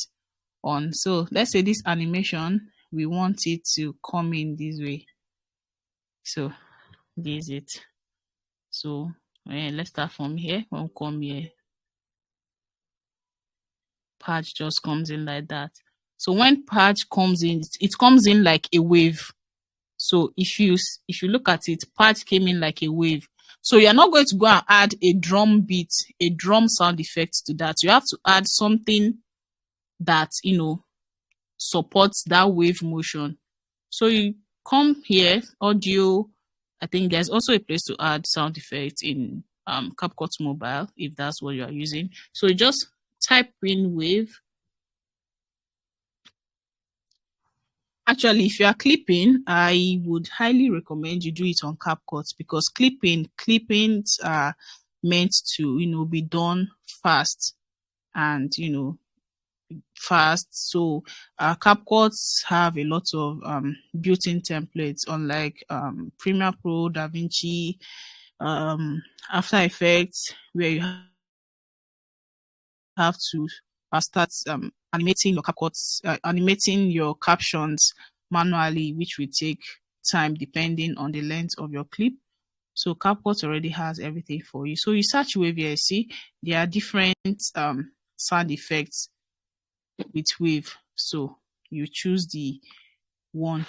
Speaker 1: on. So let's say this animation, we want it to come in this way. So this is it. So let's start from here. We'll come here. Patch just comes in like that. So when patch comes in, it comes in like a wave. So if you look at it, patch came in like a wave. So you're not going to go and add a drum beat, a drum sound effect to that. You have to add something that, supports that wave motion. So you come here, audio. I think there's also a place to add sound effects in CapCut Mobile if that's what you are using. So you just type in wave. Actually, if you are clipping, I would highly recommend you do it on CapCut because clippings are meant to, be done fast and, fast. So CapCuts have a lot of built-in templates, unlike Premiere Pro, DaVinci, After Effects, where you have to start animating your CapCuts, animating your captions manually, which will take time depending on the length of your clip. So CapCut already has everything for you. So you search Wave here, see there are different sound effects with Wave. So you choose the one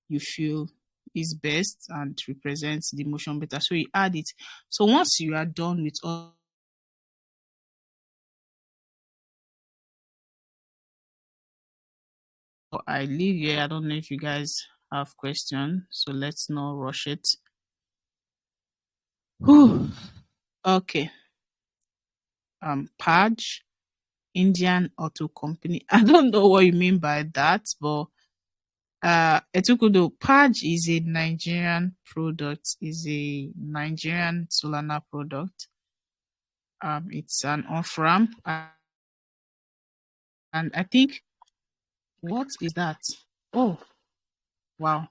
Speaker 1: you feel is best and represents the motion better. So you add it. So once you are done with all I leave here, I don't know if you guys have questions, so let's not rush it. Whew. Okay. Page, Indian Auto Company. I don't know what you mean by that, but Etukudo Page is a Nigerian product, is a Nigerian Solana product. It's an off-ramp, and I think, what is that? Oh, wow.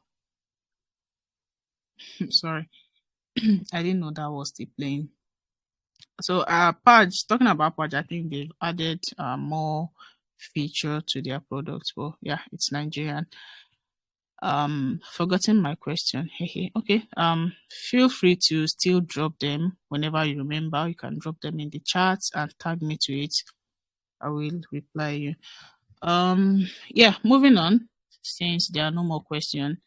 Speaker 1: Sorry. I didn't know that was the plane. So Page, talking about Page, I think they've added more feature to their products. Well, yeah, it's Nigerian. Forgotten my question. Okay. Feel free to still drop them whenever you remember. You can drop them in the chat and tag me to it. I will reply you. Yeah, moving on. Since there are no more questions,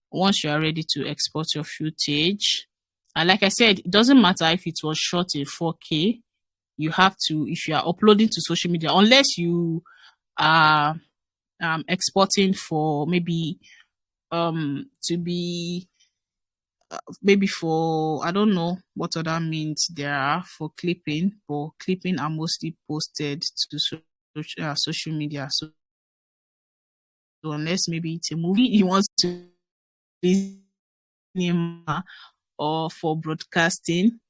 Speaker 1: once you are ready to export your footage, and like I said, it doesn't matter if it was shot in 4K. You have to, if you are uploading to social media, unless you are exporting for maybe to be maybe for, I don't know what other means there are for clipping, but clipping are mostly posted to social media. So unless maybe it's a movie you want to cinema or for broadcasting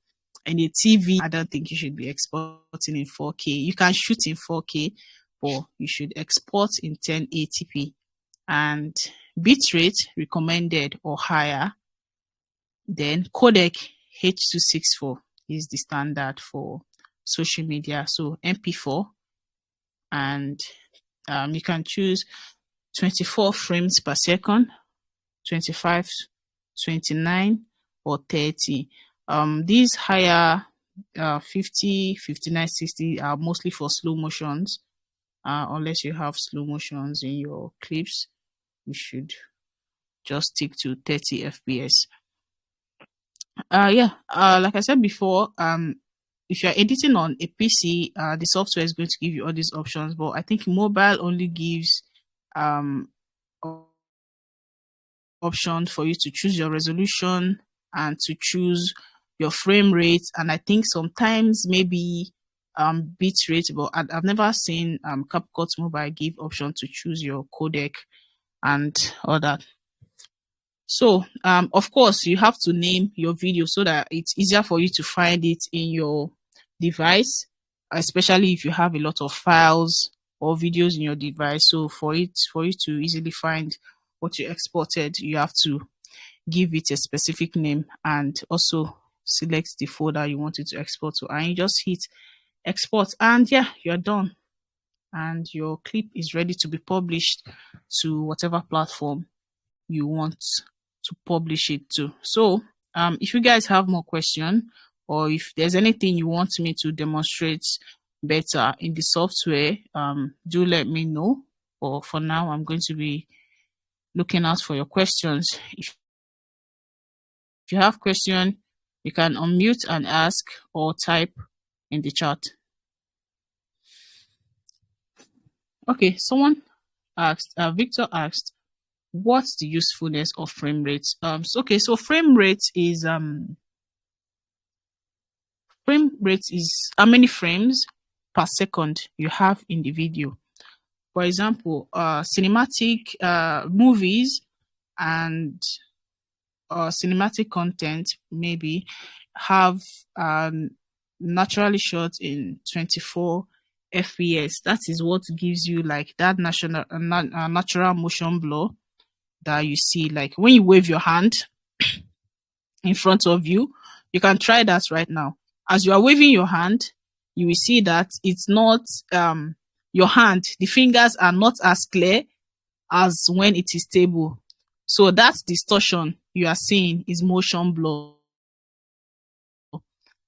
Speaker 1: and a TV, I don't think you should be exporting in 4K. You can shoot in 4K, but you should export in 1080p. And bitrate recommended or higher. Then codec H.264 is the standard for social media. So MP4, and you can choose 24 frames per second, 25, 29, or 30. These higher 50, 59, 60 are mostly for slow motions. Unless you have slow motions in your clips, you should just stick to 30 FPS. Like I said before, if you're editing on a PC, the software is going to give you all these options, but I think mobile only gives option for you to choose your resolution and to choose your frame rate, and I think sometimes maybe bit rate, but I've never seen CapCut Mobile give option to choose your codec and all that. So of course you have to name your video so that it's easier for you to find it in your device, especially if you have a lot of files or videos in your device. So for you to easily find what you exported, you have to give it a specific name and also select the folder you want it to export to, and you just hit export, and yeah, you're done, and your clip is ready to be published to whatever platform you want to publish it to. So if you guys have more question, or if there's anything you want me to demonstrate better in the software, do let me know. Or for now, I'm going to be looking out for your questions. If you have question, you can unmute and ask, or type in the chat. Okay, someone asked, Victor asked, what's the usefulness of frame rate? So frame rate is how many frames per second you have in the video. For example, cinematic movies and cinematic content maybe have naturally shot in 24 fps. That is what gives you like that natural motion blur that you see, like when you wave your hand in front of you. You can try that right now. As you are waving your hand, you will see that it's not your hand, the fingers are not as clear as when it is stable. So that distortion you are seeing is motion blur.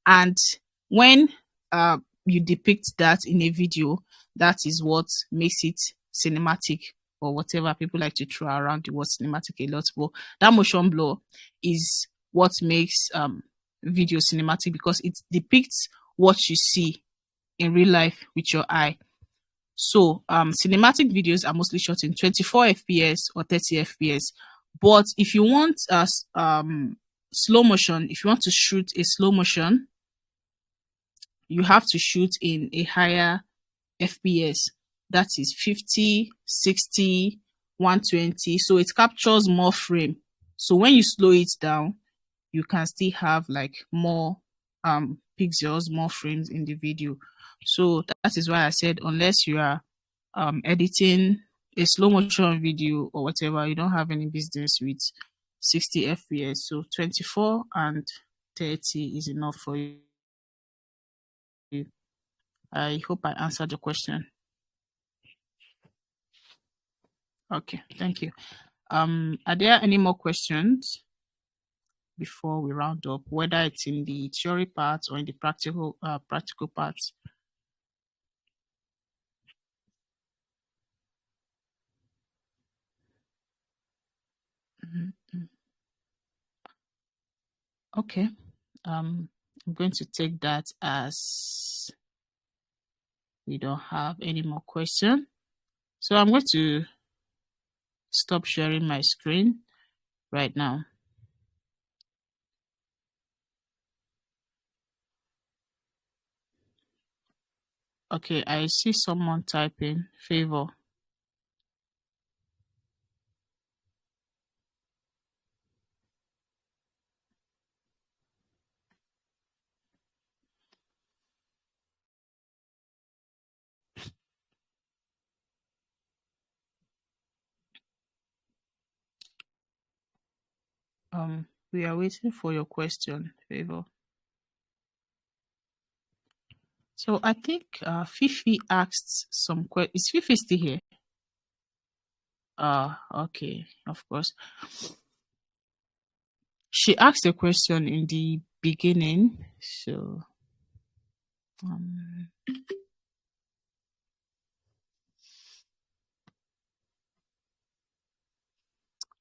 Speaker 1: And when you depict that in a video, that is what makes it cinematic, or whatever people like to throw around the word cinematic a lot. But that motion blur is what makes video cinematic, because it depicts what you see in real life with your eye. So cinematic videos are mostly shot in 24 fps or 30 fps. But if you want slow motion, if you want to shoot a slow motion, you have to shoot in a higher fps. That is 50, 60, 120. So it captures more frame. So when you slow it down, you can still have like more pixels, more frames in the video. So that is why I said, unless you are editing a slow motion video or whatever, you don't have any business with 60 fps. So 24 and 30 is enough for you. I hope I answered your question. Okay, thank you. Are there any more questions before we round up, whether it's in the theory part or in the practical parts? Okay, I'm going to take that as we don't have any more question. So I'm going to stop sharing my screen right now. Okay, I see someone typing favor. We are waiting for your question, favor. So I think Fifi asked some questions. Is Fifi still here? Okay, of course. She asked a question in the beginning, so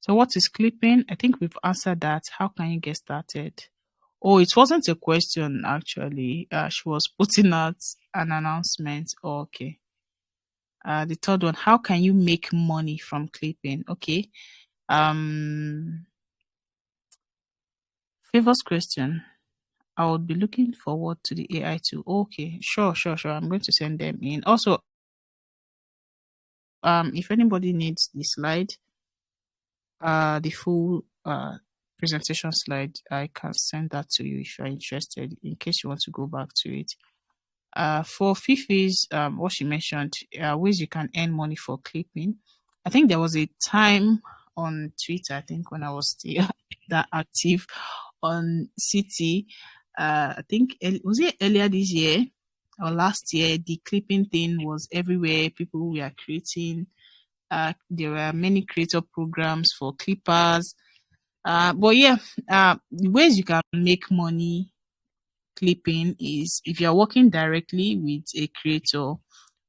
Speaker 1: so what is clipping? I think we've answered that. How can you get started? Oh, it wasn't a question actually. She was putting out an announcement. Oh, okay. The third one, how can you make money from clipping? Okay. Favor's question. I would be looking forward to the AI tool. Okay, sure, sure, sure. I'm going to send them in. Also, if anybody needs the slide, the full presentation slide, I can send that to you if you're interested, in case you want to go back to it. For Fifi's, what she mentioned, ways you can earn money for clipping. I think there was a time on Twitter, I think when I was still that active on CT, I think, was it earlier this year or last year, the clipping thing was everywhere. People were creating, there were many creator programs for clippers. But yeah, the ways you can make money clipping is if you're working directly with a creator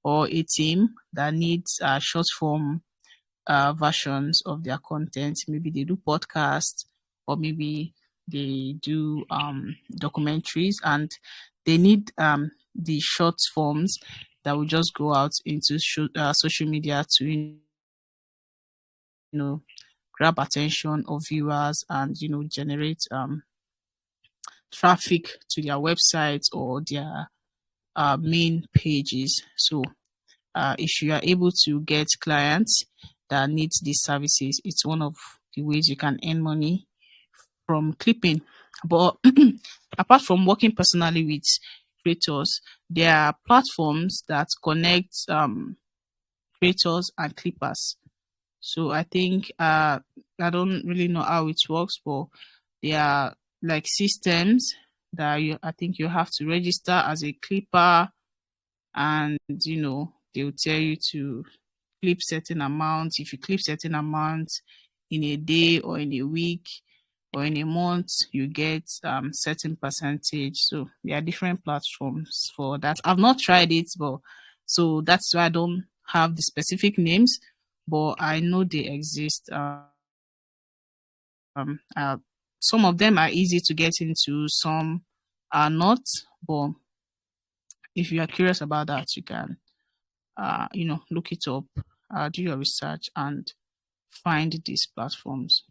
Speaker 1: or a team that needs short form versions of their content. Maybe they do podcasts, or maybe they do documentaries, and they need the short forms that will just go out into social media to know grab attention of viewers, and generate traffic to their websites or their main pages. So if you are able to get clients that needs these services, it's one of the ways you can earn money from clipping. But apart from working personally with creators, there are platforms that connect creators and clippers. So I think I don't really know how it works, but there are like systems that I think you have to register as a clipper, and they'll tell you to clip certain amounts. If you clip certain amounts in a day or in a week or in a month, you get certain percentage. So there are different platforms for that. I've not tried it, but so that's why I don't have the specific names, but I know they exist. Um, uh, some of them are easy to get into, some are not. But if you are curious about that, you can, look it up, do your research, and find these platforms.